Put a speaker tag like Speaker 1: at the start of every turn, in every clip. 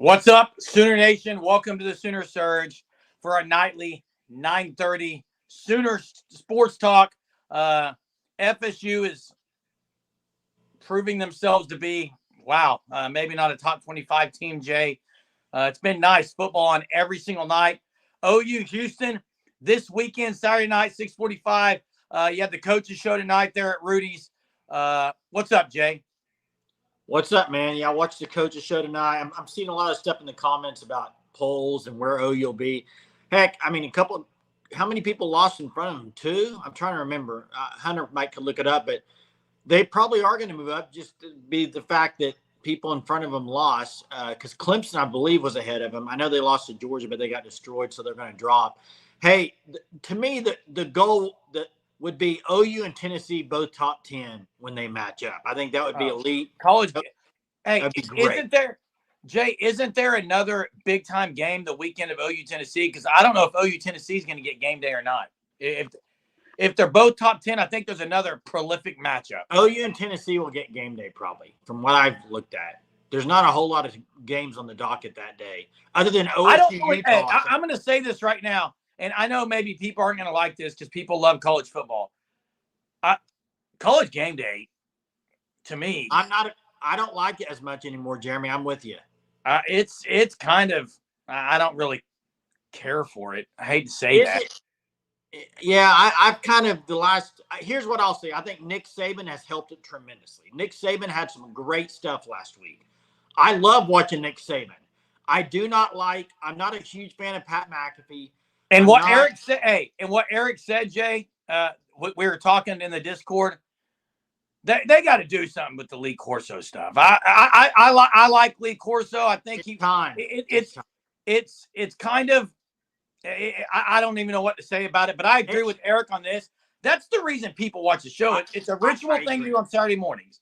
Speaker 1: What's up, Sooner Nation? Welcome to the Sooner Surge for our nightly 9:30 Sooner Sports Talk. FSU is proving themselves to be, maybe not a top 25 team, Jay. It's been nice football on every single night. OU Houston this weekend, Saturday night, 6:45. You had the coaches show tonight there at Rudy's. What's up, Jay?
Speaker 2: What's up, man? Yeah, I watched the coaches show tonight. I'm seeing a lot of stuff in the comments about polls and where OU will be. Heck, I mean, how many people lost in front of them? Two? I'm trying to remember. Hunter might could look it up, but they probably are going to move up just to be the fact that people in front of them lost. Because Clemson, I believe, was ahead of them. I know they lost to Georgia, but they got destroyed, so they're going to drop. Hey, to me, the goal that would be OU and Tennessee both top 10 when they match up. I think that would be elite.
Speaker 1: College. Hey,
Speaker 2: That'd be great.
Speaker 1: Isn't there another big time game the weekend of OU Tennessee? Because I don't know if OU Tennessee is going to get game day or not. If they're both top 10, I think there's another prolific matchup.
Speaker 2: OU and Tennessee will get game day probably, from what I've looked at. There's not a whole lot of games on the docket that day, other than OSU.
Speaker 1: I'm going to say this right now, and I know maybe people aren't going to like this because people love college football. College game day, to me,
Speaker 2: I don't like it as much anymore, Jeremy. I'm with you.
Speaker 1: It's kind of, I don't really care for it. I hate to say that.
Speaker 2: Yeah, I've kind of here's what I'll say. I think Nick Saban has helped it tremendously. Nick Saban had some great stuff last week. I love watching Nick Saban. I'm not a huge fan of Pat McAfee.
Speaker 1: And what Eric said, Jay, we were talking in the Discord. They got to do something with the Lee Corso stuff. I like Lee Corso. I think it's kind of, I don't even know what to say about it, but I agree with Eric on this. That's the reason people watch the show. It's a ritual thing to do on Saturday mornings.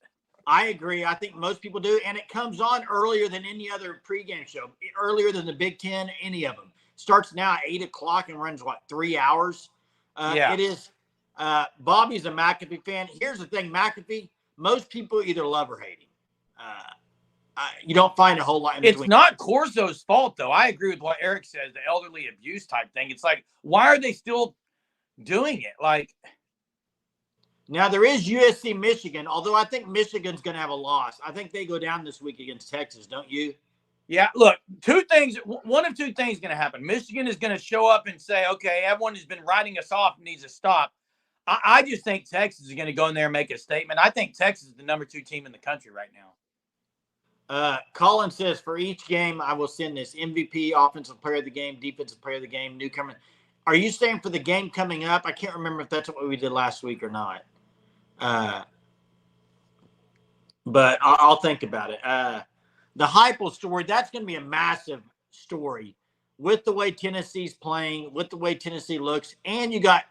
Speaker 2: I agree. I think most people do, and it comes on earlier than any other pregame show, earlier than the Big Ten, any of them. Starts now at 8 o'clock and runs, 3 hours? It is. Bobby's a McAfee fan. Here's the thing, McAfee, most people either love or hate him. You don't find a whole lot in between.
Speaker 1: It's not Corso's fault, though. I agree with what Eric says, the elderly abuse type thing. It's like, why are they still doing it?
Speaker 2: Now, there is USC Michigan, although I think Michigan's going to have a loss. I think they go down this week against Texas, don't you?
Speaker 1: Yeah, look, one of two things is going to happen. Michigan is going to show up and say, okay, everyone who's been writing us off needs to stop. I just think Texas is going to go in there and make a statement. I think Texas is the number 2 team in the country right now.
Speaker 2: Colin says, for each game, I will send this MVP, offensive player of the game, defensive player of the game, newcomer. Are you saying for the game coming up? I can't remember if that's what we did last week or not. But I'll think about it. The Heupel story, that's going to be a massive story with the way Tennessee's playing, with the way Tennessee looks, and you got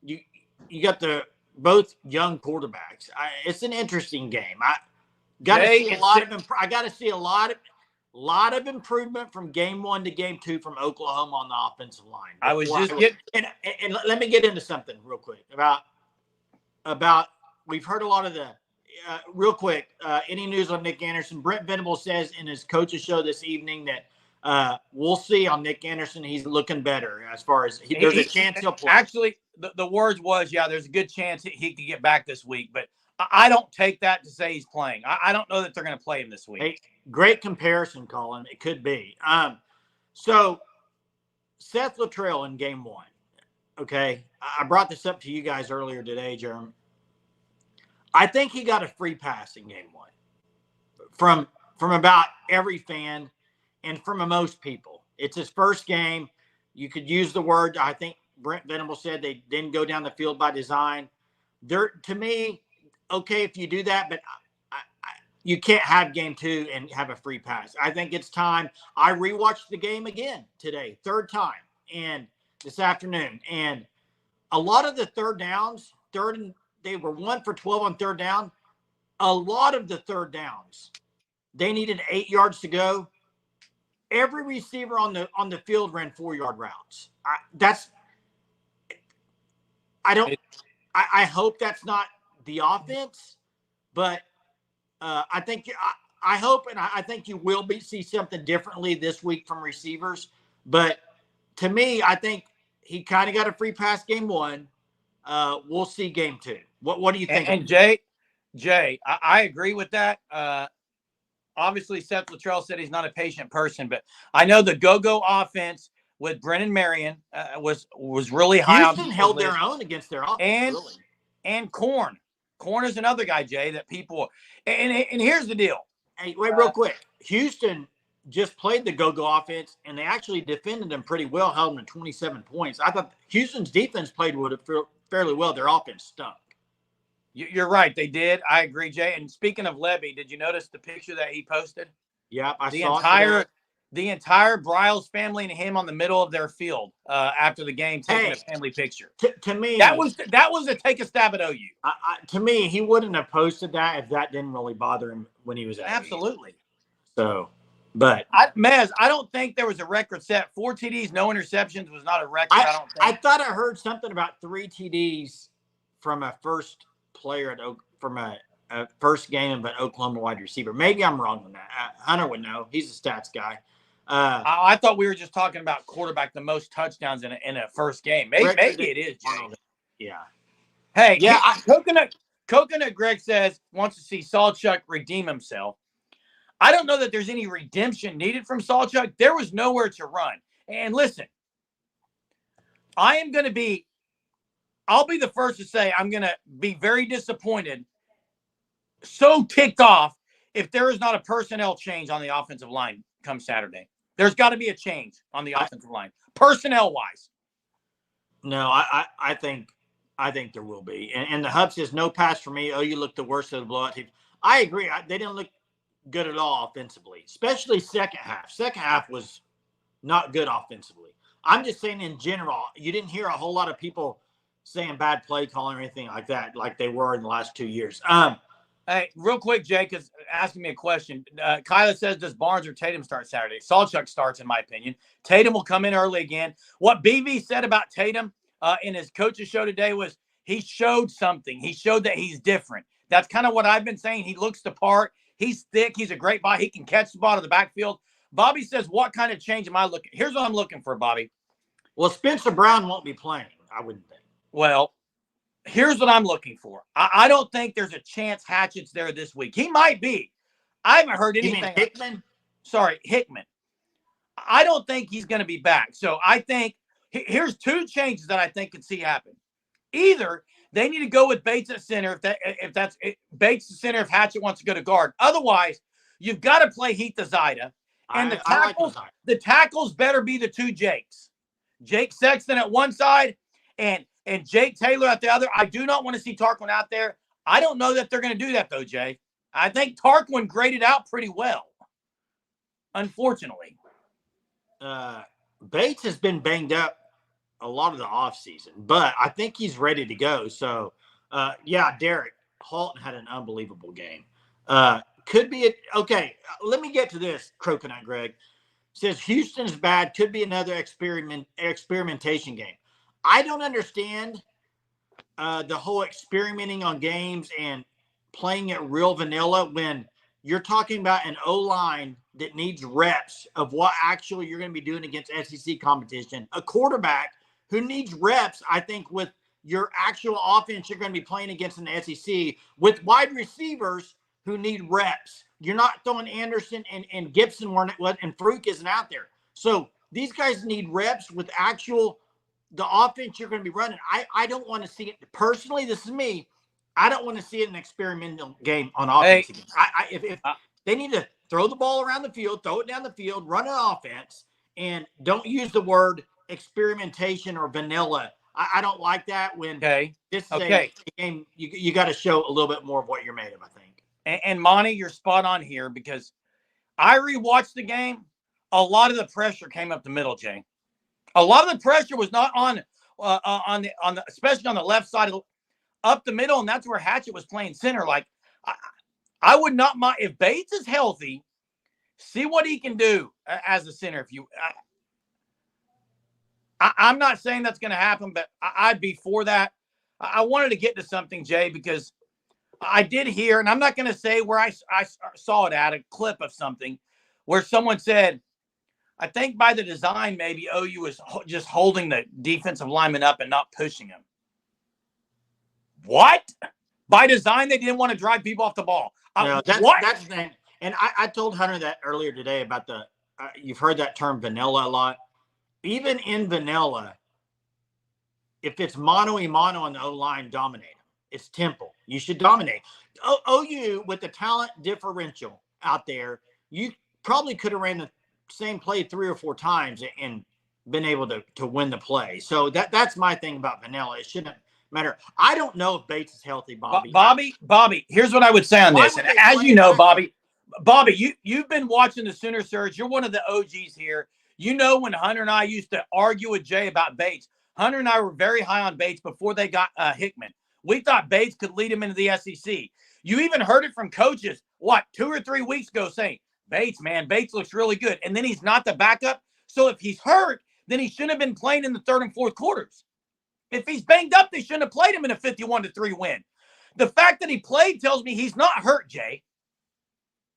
Speaker 2: the both young quarterbacks. It's an interesting game. I got to see a lot of improvement from game 1 to game 2 from Oklahoma on the offensive line. And let me get into something real quick about we've heard a lot of the real quick. Any news on Nick Anderson? Brent Venable says in his coach's show this evening that we'll see on Nick Anderson. He's looking better as far as there's a chance he'll play.
Speaker 1: Actually, the words was, there's a good chance he could get back this week, but I don't take that to say he's playing. I don't know that they're going to play him this week.
Speaker 2: Hey, great comparison, Colin. It could be. So Seth Luttrell in game 1. Okay, I brought this up to you guys earlier today, Jeremy. I think he got a free pass in game 1 from about every fan and from most people. It's his first game. You could use the word, I think Brent Venable said they didn't go down the field by design. To me, okay, if you do that, but you can't have game 2 and have a free pass. I think it's time. I rewatched the game again today, third time, and this afternoon. And a lot of the third downs, they were 1 for 12 on third down. A lot of the third downs, they needed 8 yards to go. Every receiver on the field ran 4-yard routes. I hope that's not the offense, but I think I hope and I think you will see something differently this week from receivers. But to me, I think he kind of got a free pass game one. We'll see game two. What do you think?
Speaker 1: And Jay, I agree with that. Obviously, Seth Luttrell said he's not a patient person, but I know the go-go offense with Brennan Marion was really high on
Speaker 2: Houston
Speaker 1: people's
Speaker 2: held
Speaker 1: list.
Speaker 2: their own against their offense,
Speaker 1: and
Speaker 2: really.
Speaker 1: and Corn. Corn is another guy, Jay, that people and here's the deal.
Speaker 2: Hey, wait, real quick. Houston just played the go-go offense, and they actually defended them pretty well, held them to 27 points. I thought Houston's defense played with it fairly well. Their offense stunk.
Speaker 1: You're right. They did. I agree, Jay. And speaking of Levy, did you notice the picture that he posted?
Speaker 2: Yeah, I
Speaker 1: the
Speaker 2: saw
Speaker 1: entire the entire Bryles family and him on the middle of their field after the game, taking a family picture.
Speaker 2: To me,
Speaker 1: that was to take a stab at OU.
Speaker 2: To me, he wouldn't have posted that if that didn't really bother him when he was at
Speaker 1: Absolutely.
Speaker 2: OU. So, but
Speaker 1: Mez, I don't think there was a record set. 4 TDs, no interceptions was not a record. I don't think.
Speaker 2: I thought I heard something about 3 TDs from a first player from a first game of an Oklahoma wide receiver. Maybe I'm wrong on that. Hunter would know. He's a stats guy.
Speaker 1: I thought we were just talking about quarterback, the most touchdowns in a first game. Maybe it is, Jay.
Speaker 2: Yeah.
Speaker 1: Hey, yeah. Coconut Greg says wants to see Sawchuk redeem himself. I don't know that there's any redemption needed from Sawchuk. There was nowhere to run. And listen, I'll be the first to say I'm going to be very disappointed, so ticked off if there is not a personnel change on the offensive line come Saturday. There's got to be a change on the offensive line, personnel-wise.
Speaker 2: No, I think there will be. And the Hub says no pass for me. Oh, you look the worst of the blowout teams. I agree. They didn't look good at all offensively, especially second half. Second half was not good offensively. I'm just saying in general, you didn't hear a whole lot of people saying bad play calling or anything like that, like they were in the last 2 years.
Speaker 1: Hey, real quick, Jay, because asking me a question. Kyla says, does Barnes or Tatum start Saturday? Sawchuk starts, in my opinion. Tatum will come in early again. What BV said about Tatum in his coach's show today was he showed something. He showed that he's different. That's kind of what I've been saying. He looks the part. He's thick. He's a great body. He can catch the ball in the backfield. Bobby says, what kind of change am I looking? Here's what I'm looking for, Bobby.
Speaker 2: Well, Spencer Brown won't be playing, I wouldn't think.
Speaker 1: Well, here's what I'm looking for. I don't think there's a chance Hatchett's there this week. He might be. I haven't heard anything.
Speaker 2: You mean Hickman?
Speaker 1: Sorry, Hickman. I don't think he's going to be back. So I think here's two changes that I think could see happen. Either they need to go with Bates at center if that's Bates at center if Hatchett wants to go to guard. Otherwise, you've got to play Heath Azida. And the tackles better be the two Jakes. Jake Sexton at one side and Jake Taylor at the other. I do not want to see Tarquin out there. I don't know that they're going to do that, though, Jay. I think Tarquin graded out pretty well, unfortunately.
Speaker 2: Bates has been banged up a lot of the offseason, but I think he's ready to go. So, Derek Halton had an unbelievable game. Could be okay. Let me get to this. Coconut Greg says Houston's bad. Could be another experimentation game. I don't understand the whole experimenting on games and playing it real vanilla when you're talking about an O-line that needs reps of what actually you're going to be doing against SEC competition. A quarterback who needs reps, I think, with your actual offense you're going to be playing against in the SEC, with wide receivers who need reps. You're not throwing Anderson and Gibson and Fruke isn't out there. So these guys need reps with the offense you're going to be running. I don't want to see it. Personally, this is me. I don't want to see an experimental game on offense. Hey, if they need to throw the ball around the field, throw it down the field, run an offense, and don't use the word experimentation or vanilla. I don't like that when this is a game. You got to show a little bit more of what you're made of, I think.
Speaker 1: And Monty, you're spot on here because I rewatched the game. A lot of the pressure came up the middle, Jay. A lot of the pressure was not on the especially on the left side up the middle, and that's where Hatchett was playing center. Like I would not mind if Bates is healthy. See what he can do as a center. I'm not saying that's going to happen, but I'd be for that. I wanted to get to something, Jay, because I did hear, and I'm not going to say where I saw it at, a clip of something where someone said, I think by the design, maybe OU was just holding the defensive lineman up and not pushing him. What? By design, they didn't want to drive people off the ball.
Speaker 2: No,
Speaker 1: What?
Speaker 2: that's the thing. And I told Hunter that earlier today about you've heard that term vanilla a lot. Even in vanilla, if it's mano-a-mano on the O-line, dominate them. It's Temple. You should dominate. OU, with the talent differential out there, you probably could have ran the same play 3 or 4 times and been able to win the play. So that's my thing about vanilla. It shouldn't matter. I don't know if Bates is healthy, Bobby.
Speaker 1: Bobby, here's what I would say on this. And as you know, Bobby, you've been watching the Sooner Surge. You're one of the OGs here. You know when Hunter and I used to argue with Jay about Bates. Hunter and I were very high on Bates before they got Hickman. We thought Bates could lead him into the SEC. You even heard it from coaches, 2 or 3 weeks ago, saying, Bates looks really good. And then he's not the backup. So if he's hurt, then he shouldn't have been playing in the 3rd and 4th quarters. If he's banged up, they shouldn't have played him in a 51-3 win. The fact that he played tells me he's not hurt, Jay.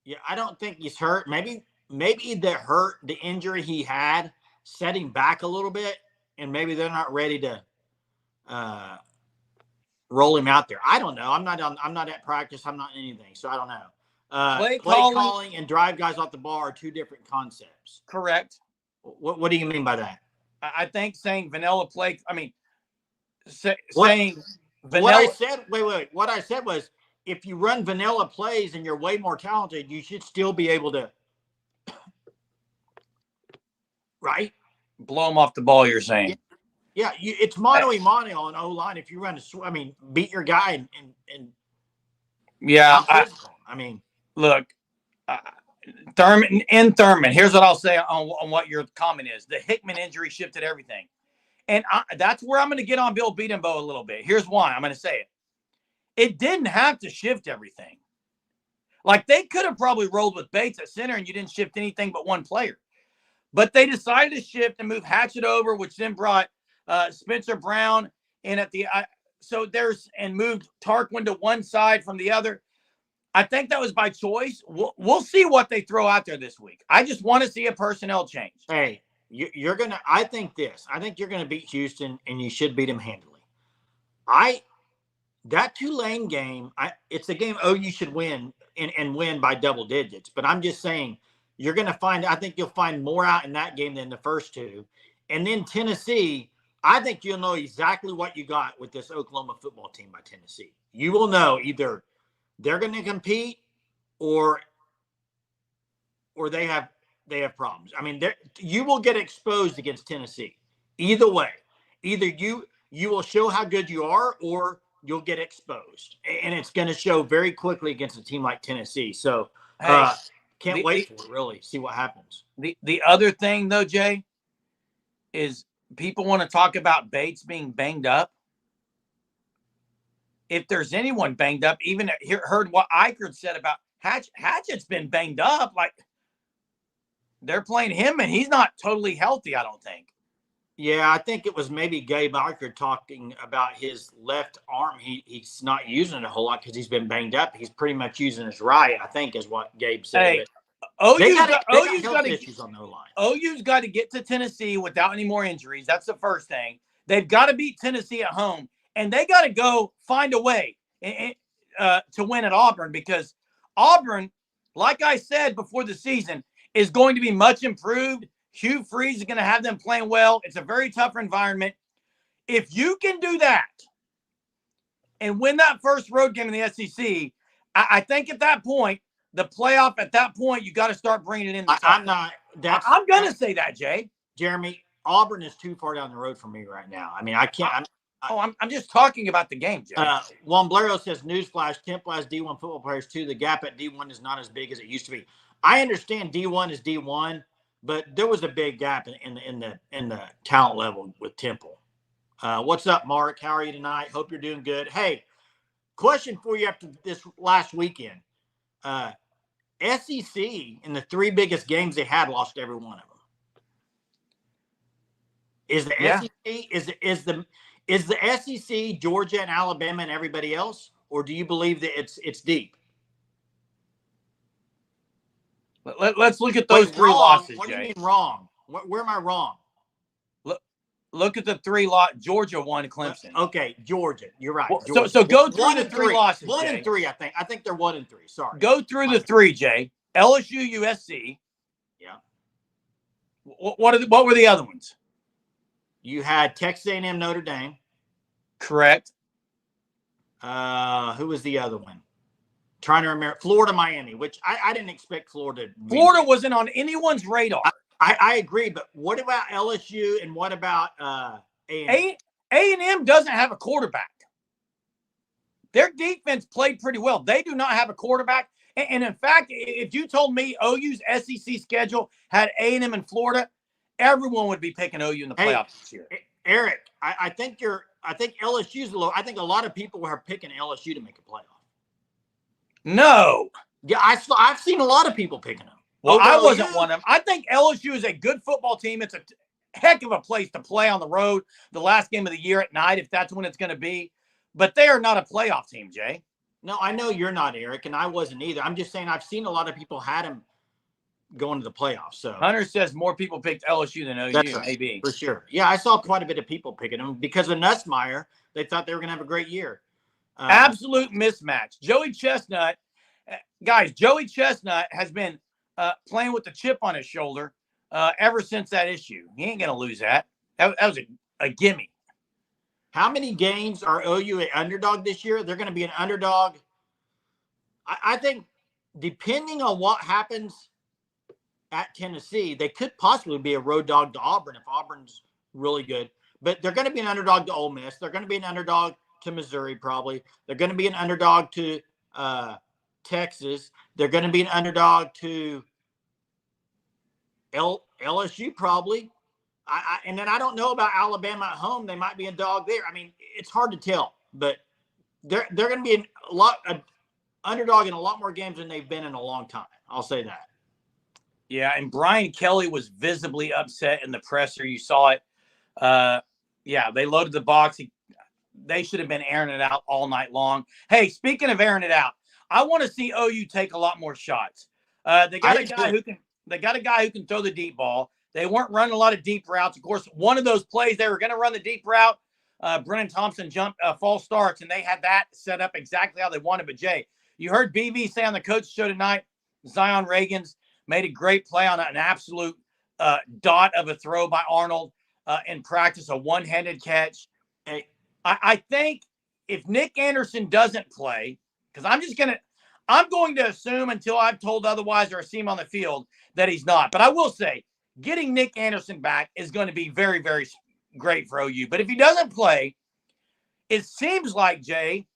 Speaker 2: Yeah, I don't think he's hurt. Maybe the injury he had set him back a little bit, and maybe they're not ready to roll him out there. I don't know. I'm not at practice. I'm not anything, so I don't know. Play calling and drive guys off the ball are 2 different concepts.
Speaker 1: Correct.
Speaker 2: What do you mean by that?
Speaker 1: I think saying vanilla play. I mean,
Speaker 2: saying vanilla. What I said. Wait. What I said was, if you run vanilla plays and you're way more talented, you should still be able to, right?
Speaker 1: Blow them off the ball. You're saying.
Speaker 2: Yeah, it's mano-a-mano on O-line. If you run beat your guy and
Speaker 1: yeah. Look, Thurman. Here's what I'll say on what your comment is. The Hickman injury shifted everything, and that's where I'm going to get on Bill Beatenbow a little bit. Here's why I'm going to say it. It didn't have to shift everything. Like, they could have probably rolled with Bates at center and you didn't shift anything but one player. But they decided to shift and move Hatchett over, which then brought Spencer Brown in at the and moved Tarquin to one side from the other. I think that was by choice. We'll see what they throw out there this week. I just want to see a personnel change.
Speaker 2: Hey, you're going to – I think you're going to beat Houston, and you should beat them handily. That Tulane game, it's a game OU should win and win by double digits. But I'm just saying you're going to find – I think you'll find more out in that game than the first 2. And then Tennessee, I think you'll know exactly what you got with this Oklahoma football team by Tennessee. You will know either they're going to compete or they have problems. I mean, you will get exposed against Tennessee. Either way. Either you will show how good you are or – you'll get exposed, and it's going to show very quickly against a team like Tennessee. So can't wait for it, really, see what happens.
Speaker 1: The other thing, though, Jay, is people want to talk about Bates being banged up. If there's anyone banged up, even heard what Eichert said about Hatchett's been banged up. Like, they're playing him, and he's not totally healthy, I don't think.
Speaker 2: Yeah, I think it was maybe Gabe Eichert talking about his left arm. He's not using it a whole lot because he's been banged up. He's pretty much using his right, I think, is what Gabe said.
Speaker 1: Hey, OU's
Speaker 2: got issues on their line.
Speaker 1: OU's got to get to Tennessee without any more injuries. That's the first thing. They've got to beat Tennessee at home, and they got to go find a way to win at Auburn, because Auburn, like I said before the season, is going to be much improved. Hugh Freeze is going to have them playing well. It's a very tough environment. If you can do that and win that first road game in the SEC, I think at that point, the playoff at that point, you got to start bringing it in. I'm going to say that, Jay.
Speaker 2: Jeremy, Auburn is too far down the road for me right now. I mean, I can't.
Speaker 1: I'm just talking about the game, Jay.
Speaker 2: Juan Blero says, newsflash, Temple has D1 football players too. The gap at D1 is not as big as it used to be. I understand D1 is D1. But there was a big gap in the talent level with Temple. What's up, Mark? How are you tonight? Hope you're doing good. Hey, question for you after this last weekend. SEC in the 3 biggest games they had lost every one of them. Is the SEC is the SEC Georgia and Alabama and everybody else, or do you believe that it's deep?
Speaker 1: Let's look at those three
Speaker 2: wrong.
Speaker 1: losses,
Speaker 2: What
Speaker 1: Jay.
Speaker 2: do you mean wrong? Where am I wrong?
Speaker 1: Look at the three losses. Georgia won Clemson.
Speaker 2: Okay, Georgia. You're right.
Speaker 1: Well,
Speaker 2: Georgia.
Speaker 1: so go through the three losses.
Speaker 2: 1
Speaker 1: Jay.
Speaker 2: and 3, I think. I think they're 1 and 3. Sorry.
Speaker 1: Go through the three, Jay. LSU, USC.
Speaker 2: Yeah.
Speaker 1: What were the other ones?
Speaker 2: You had Texas A&M, Notre Dame.
Speaker 1: Correct.
Speaker 2: Who was the other one? Trying to remember. Florida, Miami, which I didn't expect Florida.
Speaker 1: Florida wasn't on anyone's radar.
Speaker 2: I agree, but what about LSU and what about A&M?
Speaker 1: A&M doesn't have a quarterback. Their defense played pretty well. They do not have a quarterback. And in fact, if you told me OU's SEC schedule had A&M in Florida, everyone would be picking OU in the playoffs this year.
Speaker 2: Eric, I think LSU's a little. I think a lot of people are picking LSU to make a playoff.
Speaker 1: No.
Speaker 2: Yeah, I've seen a lot of people picking them.
Speaker 1: Well, I wasn't one of them. I think LSU is a good football team. It's a heck of a place to play on the road the last game of the year at night, if that's when it's going to be. But they are not a playoff team, Jay.
Speaker 2: No, I know you're not, Eric, and I wasn't either. I'm just saying I've seen a lot of people had them going to the playoffs. So
Speaker 1: Hunter says more people picked LSU than OU.
Speaker 2: That's right,
Speaker 1: maybe.
Speaker 2: for sure. Yeah, I saw quite a bit of people picking them because of Nussmeier. They thought they were going to have a great year.
Speaker 1: Absolute mismatch. Joey Chestnut, guys, Joey Chestnut has been playing with the chip on his shoulder ever since that issue. He ain't going to lose that. That was a gimme.
Speaker 2: How many games are OU an underdog this year? They're going to be an underdog. I think depending on what happens at Tennessee, they could possibly be a road dog to Auburn if Auburn's really good. But they're going to be an underdog to Ole Miss. They're going to be an underdog to Missouri probably. They're going to be an underdog to Texas. They're going to be an underdog to LSU probably. And then I don't know about Alabama at home. They might be a dog there. I mean, it's hard to tell, but they're going to be an underdog in a lot more games than they've been in a long time. I'll say that.
Speaker 1: Yeah, and Brian Kelly was visibly upset in the presser. You saw it. Yeah, they loaded the box. They should have been airing it out all night long. Hey, speaking of airing it out, I want to see OU take a lot more shots. They got a guy who can throw the deep ball. They weren't running a lot of deep routes. Of course, one of those plays, they were going to run the deep route. Brennan Thompson jumped false starts, and they had that set up exactly how they wanted. But, Jay, you heard BV say on the coach show tonight, Zion Reagans made a great play on an absolute dot of a throw by Arnold in practice, a one-handed catch. I think if Nick Anderson doesn't play, because I'm going to assume until I've told otherwise or see him on the field that he's not. But I will say, getting Nick Anderson back is going to be very, very great for OU. But if he doesn't play, it seems like, Jay,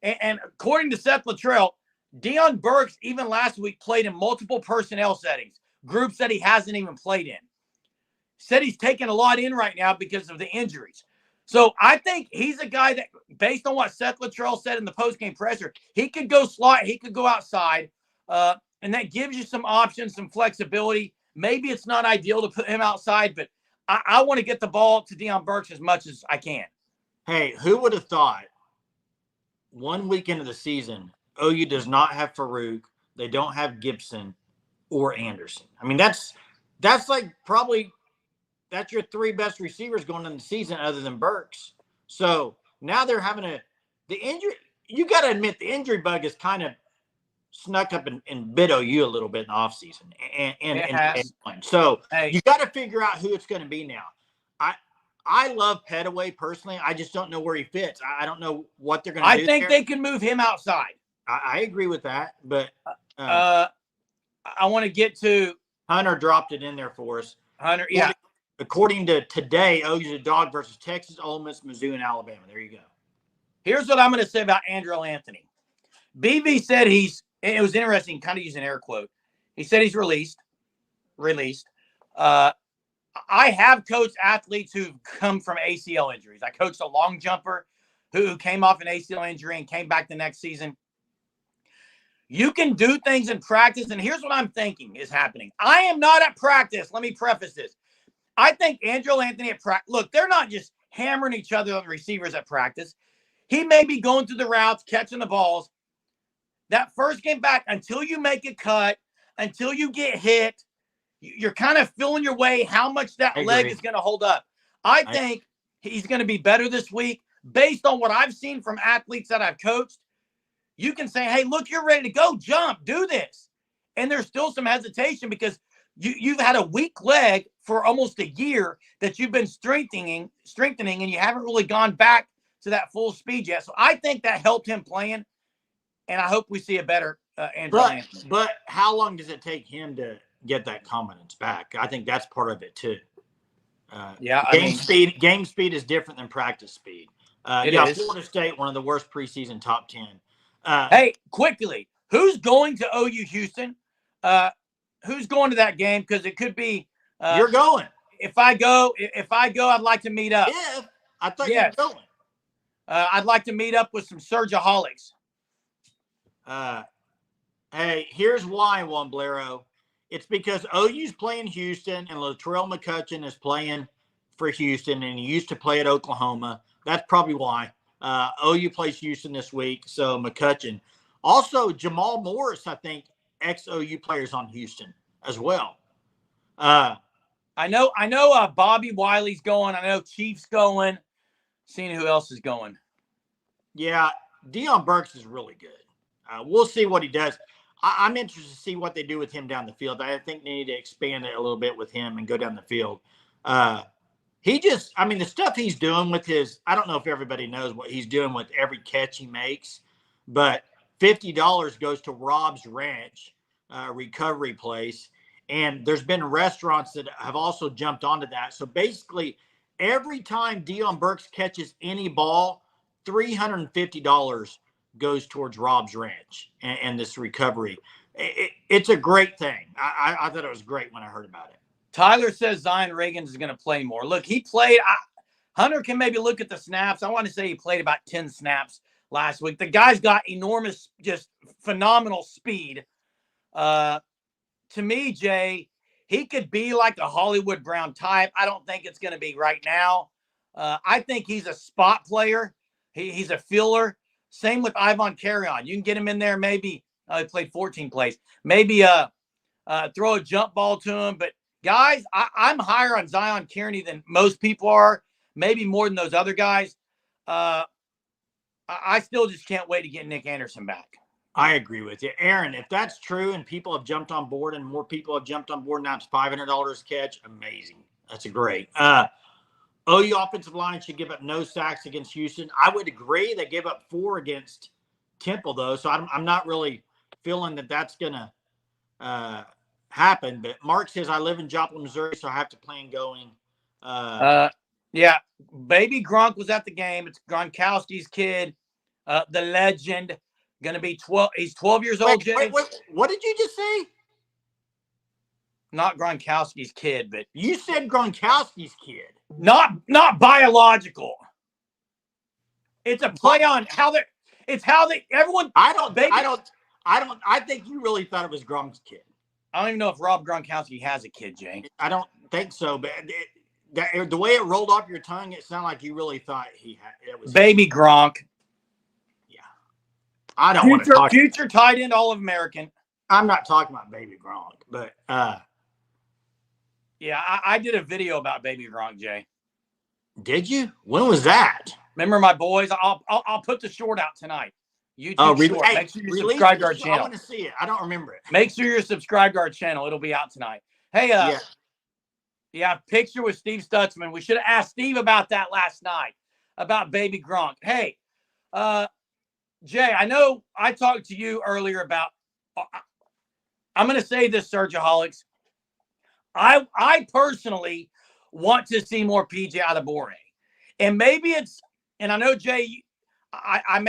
Speaker 1: and according to Seth Luttrell, Deion Burks, even last week, played in multiple personnel settings, groups that he hasn't even played in. Said he's taking a lot in right now because of the injuries. So I think he's a guy that, based on what Seth Luttrell said in the postgame presser, he could go slot, he could go outside, and that gives you some options, some flexibility. Maybe it's not ideal to put him outside, but I want to get the ball to Deion Burks as much as I can.
Speaker 2: Hey, who would have thought 1 week into the season, OU does not have Farouk, they don't have Gibson or Anderson. I mean, that's like probably that's your three best receivers going into the season other than Burks. So now they're having the injury. You got to admit the injury bug is kind of snuck up and bit OU a little bit in the offseason. So you got to figure out who it's going to be now. I love Petaway personally. I just don't know where he fits. I don't know what they're going to do.
Speaker 1: I think they can move him outside.
Speaker 2: I agree with that, but
Speaker 1: I want to get to
Speaker 2: Hunter dropped it in there for us.
Speaker 1: Hunter, yeah.
Speaker 2: According to today, OU's a dog versus Texas, Ole Miss, Mizzou, and Alabama. There you go. Here's
Speaker 1: what I'm going to say about Andrew Anthony. BV said it was interesting, kind of using air quote. He said he's released. I have coached athletes who've come from ACL injuries. I coached a long jumper who came off an ACL injury and came back the next season. You can do things in practice, and here's what I'm thinking is happening. I am not at practice. Let me preface this. I think Andrew Anthony at practice, look, they're not just hammering each other on the receivers at practice. He may be going through the routes, catching the balls. That first game back, until you make a cut, until you get hit, you're kind of feeling your way how much that leg is going to hold up. I think he's going to be better this week based on what I've seen from athletes that I've coached. You can say, hey, look, you're ready to go. Jump, do this. And there's still some hesitation because you've had a weak leg for almost a year that you've been strengthening, and you haven't really gone back to that full speed yet. So I think that helped him playing, and I hope we see a better Andrew Anthony.
Speaker 2: But how long does it take him to get that confidence back? I think that's part of it too. Game speed is different than practice speed. Florida State, one of the worst preseason top 10.
Speaker 1: Hey, quickly, who's going to OU Houston? Who's going to that game? Because it could be
Speaker 2: you're going.
Speaker 1: If I go, I'd like to meet up.
Speaker 2: If I thought you were going.
Speaker 1: I'd like to meet up with some Surgeaholics.
Speaker 2: Hey, here's why, Juan Blero. It's because OU's playing Houston and Latrell McCutcheon is playing for Houston, and he used to play at Oklahoma. That's probably why. OU plays Houston this week, so McCutcheon. Also, Jamal Morris, I think, ex-OU players on Houston as well.
Speaker 1: I know Bobby Wiley's going. I know Chief's going. Seeing who else is going.
Speaker 2: Yeah, Deion Burks is really good. We'll see what he does. I'm interested to see what they do with him down the field. I think they need to expand it a little bit with him and go down the field. The stuff he's doing with his, I don't know if everybody knows what he's doing with every catch he makes, but $50 goes to Rob's Ranch recovery place. And there's been restaurants that have also jumped onto that. So basically, every time Deion Burks catches any ball, $350 goes towards Rob's Ranch and this recovery. It's a great thing. I thought it was great when I heard about it.
Speaker 1: Tyler says Zion Reagan is going to play more. Look, he played. Hunter can maybe look at the snaps. I want to say he played about 10 snaps last week. The guy's got enormous, just phenomenal speed. To me, Jay, he could be like a Hollywood Brown type. I don't think it's going to be right now. I think he's a spot player. He's a filler. Same with Ivan Carrion. You can get him in there. Maybe he played 14 plays. Maybe throw a jump ball to him. But guys, I'm higher on Zion Kearney than most people are. Maybe more than those other guys. I still just can't wait to get Nick Anderson back.
Speaker 2: I agree with you, Aaron. If that's true, and people have jumped on board, and more people have jumped on board, now it's $500 catch. Amazing. That's a great. OU offensive line should give up no sacks against Houston. I would agree. They gave up 4 against Temple, though, so I'm not really feeling that that's going to happen. But Mark says, I live in Joplin, Missouri, so I have to plan going.
Speaker 1: Yeah, baby Gronk was at the game. It's Gronkowski's kid, the legend, going to be 12. He's 12 years old, Jay.
Speaker 2: Wait, what did you just say?
Speaker 1: Not Gronkowski's kid, but
Speaker 2: you said Gronkowski's kid.
Speaker 1: Not biological. It's a play on how they. It's how they. Everyone.
Speaker 2: I think you really thought it was Gronk's kid.
Speaker 1: I don't even know if Rob Gronkowski has a kid, Jay.
Speaker 2: I don't think so, but the way it rolled off your tongue, it sounded like you really thought it was
Speaker 1: baby Gronk.
Speaker 2: Yeah, I don't want to talk.
Speaker 1: Future tight end, All-American.
Speaker 2: I'm not talking about baby Gronk, but
Speaker 1: yeah, I did a video about baby Gronk, Jay.
Speaker 2: Did you? When was that?
Speaker 1: Remember my boys? I'll put the short out tonight. YouTube short. Make sure you subscribe to our channel.
Speaker 2: I want to see it. I don't remember it.
Speaker 1: Make sure you're subscribed to our channel. It'll be out tonight. Hey, yeah, picture with Steve Stutzman. We should have asked Steve about that last night, about baby Gronk. Hey, Jay, I know I talked to you earlier about, I'm going to say this, Surgeaholics. I personally want to see more PJ Adebawore. And maybe it's, and I know, Jay, I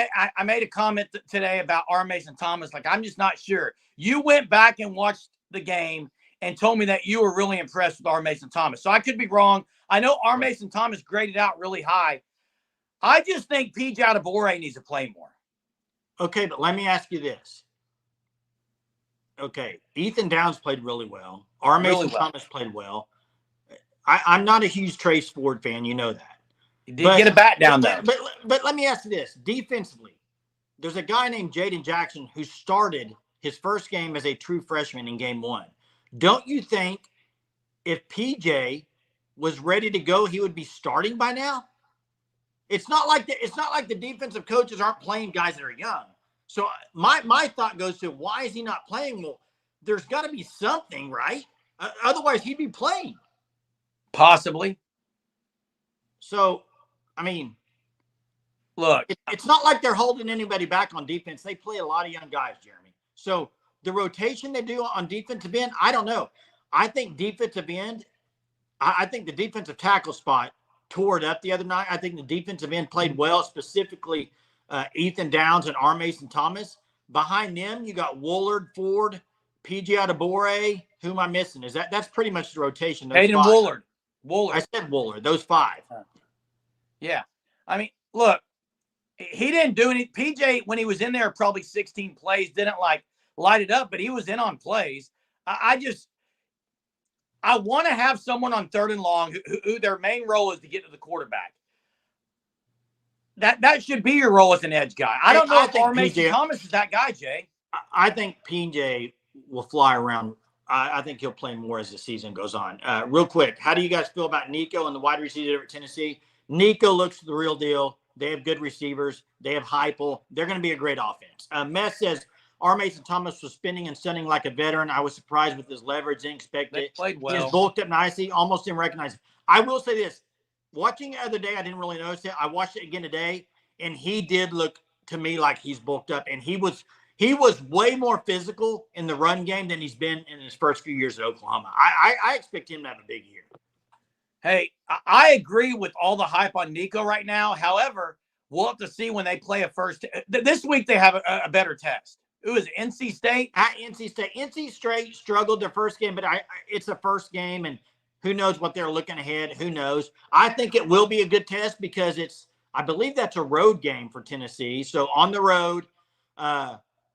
Speaker 1: made a comment today about R. Mason Thomas. Like, I'm just not sure. You went back and watched the game and told me that you were really impressed with R. Mason Thomas. So I could be wrong. I know R. Mason Thomas graded out really high. I just think PJ Adebawore needs to play more.
Speaker 2: Okay, but let me ask you this. Okay, Ethan Downs played really well. R. Mason Thomas played well. I'm not a huge Trace Ford fan. You know that.
Speaker 1: He did get a bat down, though.
Speaker 2: But let me ask you this. Defensively, there's a guy named Jaden Jackson who started his first game as a true freshman in game 1. Don't you think if PJ was ready to go, he would be starting by now? It's not like the defensive coaches aren't playing guys that are young. So my thought goes to, why is he not playing? Well, there's got to be something, right? Otherwise, he'd be playing.
Speaker 1: Possibly.
Speaker 2: So, I mean,
Speaker 1: look,
Speaker 2: it's not like they're holding anybody back on defense. They play a lot of young guys, Jeremy. So the rotation they do on defensive end, I don't know. I think defensive end, I think the defensive tackle spot tore it up the other night. I think the defensive end played well, specifically Ethan Downs and R. Mason Thomas. Behind them, you got Woolard, Ford, PJ Adebore. Who am I missing? That's pretty much the rotation.
Speaker 1: Hayden Woolard.
Speaker 2: I said Woolard. Those 5.
Speaker 1: Yeah. I mean, look, he didn't do any. PJ, when he was in there, probably 16 plays, didn't light it up, but he was in on plays. I want to have someone on 3rd and long who their main role is to get to the quarterback. That should be your role as an edge guy. I don't know if R. Mason Thomas is that guy, Jay.
Speaker 2: I think PJ will fly around. I think he'll play more as the season goes on. Real quick, how do you guys feel about Nico and the wide receiver at Tennessee? Nico looks the real deal. They have good receivers. They have Heupel. They're going to be a great offense. Mess says, R. Mason Thomas was spinning and stunning like a veteran. I was surprised with his leverage. Didn't expect it.
Speaker 1: Played well.
Speaker 2: He has bulked up nicely. Almost didn't recognize it. I will say this. Watching it the other day, I didn't really notice it. I watched it again today, and he did look to me like he's bulked up. And he was way more physical in the run game than he's been in his first few years at Oklahoma. I expect him to have a big year.
Speaker 1: Hey, I agree with all the hype on Nico right now. However, we'll have to see when they play a first. This week they have a better test. It was NC State.
Speaker 2: At NC State. NC State struggled their first game, but it's a first game, and who knows what they're looking ahead. Who knows? I think it will be a good test because I believe that's a road game for Tennessee. So on the road,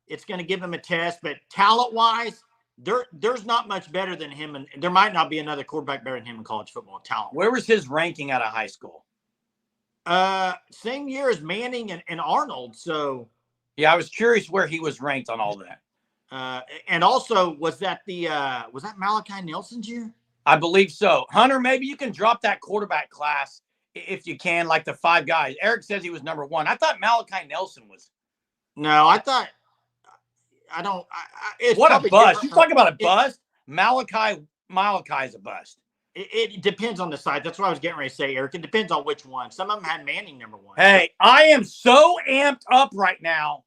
Speaker 2: it's going to give them a test. But talent-wise, there's not much better than him, and there might not be another quarterback better than him in college football talent.
Speaker 1: Where was his ranking out of high school?
Speaker 2: Same year as Manning and Arnold. So
Speaker 1: yeah, I was curious where he was ranked on all that.
Speaker 2: And also, was that Malachi Nelson's year?
Speaker 1: I believe so. Hunter, maybe you can drop that quarterback class if you can, like the 5 guys. Eric says he was number 1. I thought Malachi Nelson was.
Speaker 2: No, I thought. I don't. It's
Speaker 1: what a bust! You talking about a bust? Malachi's a bust.
Speaker 2: It depends on the side. That's what I was getting ready to say, Eric. It depends on which one. Some of them had Manning number 1.
Speaker 1: Hey, I am so amped up right now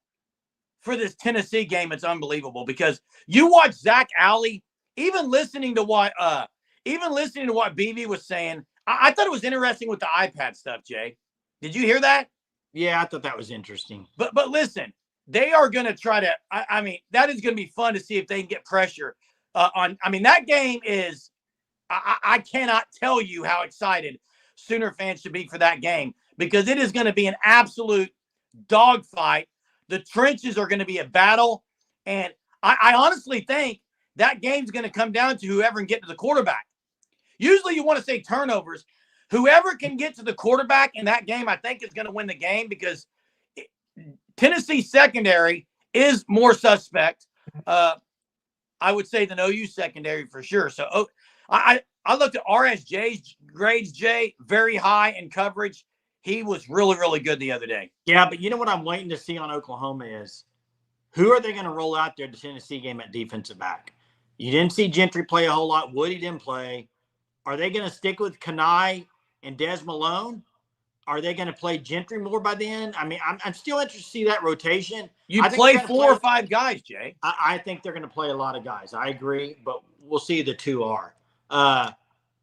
Speaker 1: for this Tennessee game. It's unbelievable because you watch Zach Alley, even listening to what BB was saying. I thought it was interesting with the iPad stuff, Jay. Did you hear that?
Speaker 2: Yeah, I thought that was interesting.
Speaker 1: But listen, they are going to try to. I mean, that is going to be fun to see if they can get pressure on. I mean, that game is. I cannot tell you how excited Sooner fans should be for that game because it is going to be an absolute dogfight. The trenches are going to be a battle. And I honestly think that game's going to come down to whoever can get to the quarterback. Usually you want to say turnovers. Whoever can get to the quarterback in that game, I think, is going to win the game because Tennessee secondary is more suspect, I would say, than OU secondary for sure. So I looked at RSJ's grades, Jay, very high in coverage. He was really, really good the other day.
Speaker 2: Yeah, but you know what I'm waiting to see on Oklahoma is who are they going to roll out there the Tennessee game at defensive back? You didn't see Gentry play a whole lot. Woody didn't play. Are they going to stick with Kanai and Des Malone? Are they going to play Gentry more by then? I mean, I'm still interested to see that rotation.
Speaker 1: You play 4 or 5 guys, Jay.
Speaker 2: I think they're going to play a lot of guys. I agree, but we'll see who the 2 are.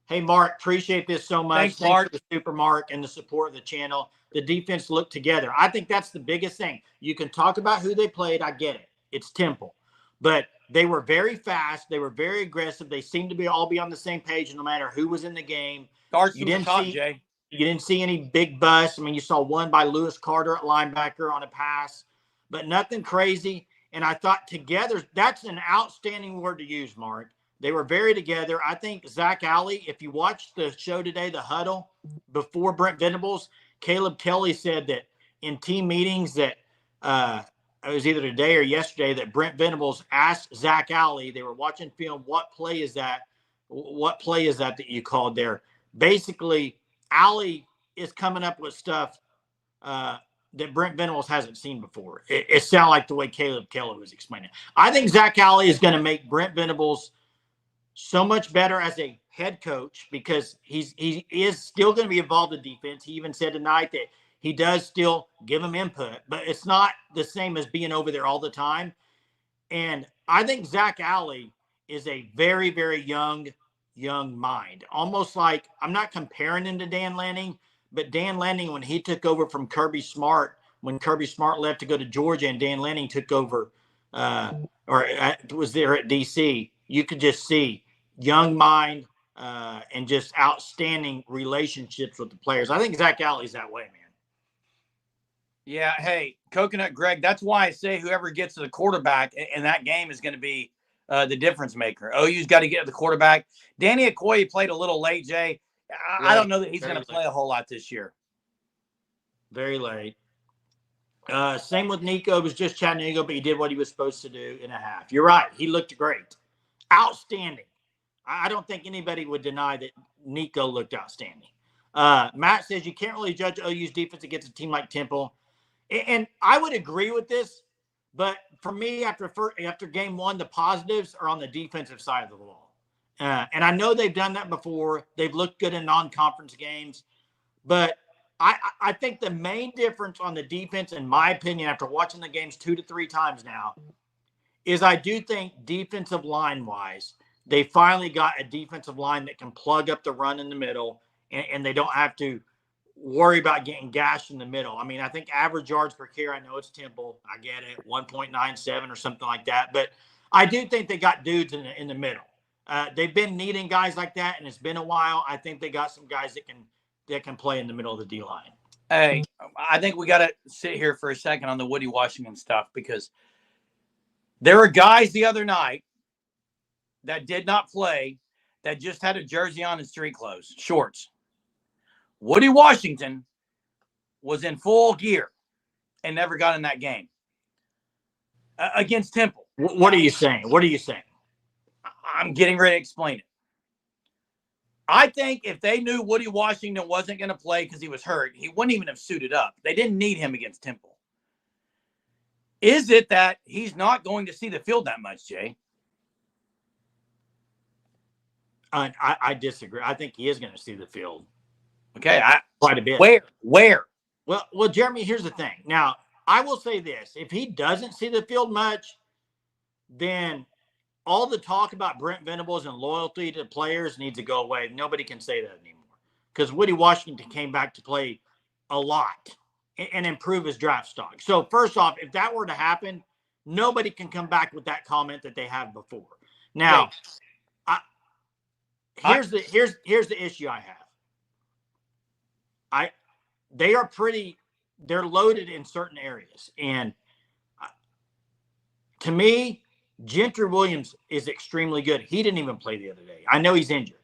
Speaker 2: Hey, Mark, appreciate this so much.
Speaker 1: Thanks Mark.
Speaker 2: For the Super Mark and the support of the channel. The defense looked together. I think that's the biggest thing. You can talk about who they played. I get it. It's Temple. But they were very fast. They were very aggressive. They seemed to all be on the same page no matter who was in the game.
Speaker 1: Starts from the top, Jay.
Speaker 2: You didn't see any big busts. I mean, you saw one by Lewis Carter at linebacker on a pass, but nothing crazy. And I thought together, that's an outstanding word to use, Mark. They were very together. I think Zach Alley, if you watched the show today, The Huddle, before Brent Venables, Caleb Kelly said that in team meetings that it was either today or yesterday that Brent Venables asked Zach Alley, they were watching film, what play is that? What play is that you called there? Basically, Alley is coming up with stuff that Brent Venables hasn't seen before. It sounded like the way Caleb Kelly was explaining it. I think Zach Alley is going to make Brent Venables so much better as a head coach because he is still going to be involved in defense. He even said tonight that he does still give him input, but it's not the same as being over there all the time. And I think Zach Alley is a very, very young mind. Almost like, I'm not comparing him to Dan Lanning, but Dan Lanning, when he took over from Kirby Smart, when Kirby Smart left to go to Georgia and Dan Lanning took over was there at DC, you could just see young mind and just outstanding relationships with the players. I think Zach Alley's that way, man.
Speaker 1: Yeah, hey, Coconut Greg, that's why I say whoever gets to the quarterback in that game is going to be the difference maker. OU's got to get to the quarterback. Danny Okoye played a little late, Jay. I don't know that he's going to play a whole lot this year.
Speaker 2: Very late. Same with Nico. It was just Chattanooga, but he did what he was supposed to do in a half. You're right. He looked great. Outstanding. I don't think anybody would deny that Nico looked outstanding. Matt says you can't really judge OU's defense against a team like Temple. And I would agree with this, but for me, after game one, the positives are on the defensive side of the ball. And I know they've done that before. They've looked good in non-conference games. But I think the main difference on the defense, in my opinion, after watching the games 2 to 3 times now, is I do think defensive line-wise, they finally got a defensive line that can plug up the run in the middle, and they don't have to worry about getting gashed in the middle. I mean, I think average yards per carry, I know it's Temple. I get it, 1.97 or something like that. But I do think they got dudes in the middle. They've been needing guys like that, and it's been a while. I think they got some guys that can play in the middle of the D-line.
Speaker 1: Hey, I think we got to sit here for a second on the Woody Washington stuff because there were guys the other night that did not play that just had a jersey on and street clothes, shorts. Woody Washington was in full gear and never got in that game against Temple.
Speaker 2: What are you saying? What are you saying?
Speaker 1: I'm getting ready to explain it. I think if they knew Woody Washington wasn't going to play because he was hurt, he wouldn't even have suited up. They didn't need him against Temple. Is it that he's not going to see the field that much, Jay?
Speaker 2: I disagree. I think he is going to see the field.
Speaker 1: Okay,
Speaker 2: quite a bit.
Speaker 1: Where?
Speaker 2: Well, Jeremy, here's the thing. Now, I will say this. If he doesn't see the field much, then all the talk about Brent Venables and loyalty to players needs to go away. Nobody can say that anymore because Woody Washington came back to play a lot and improve his draft stock. So first off, if that were to happen, nobody can come back with that comment that they have before. Now, here's the issue I have. They're loaded in certain areas. And to me, Gentry Williams is extremely good. He didn't even play the other day. I know he's injured.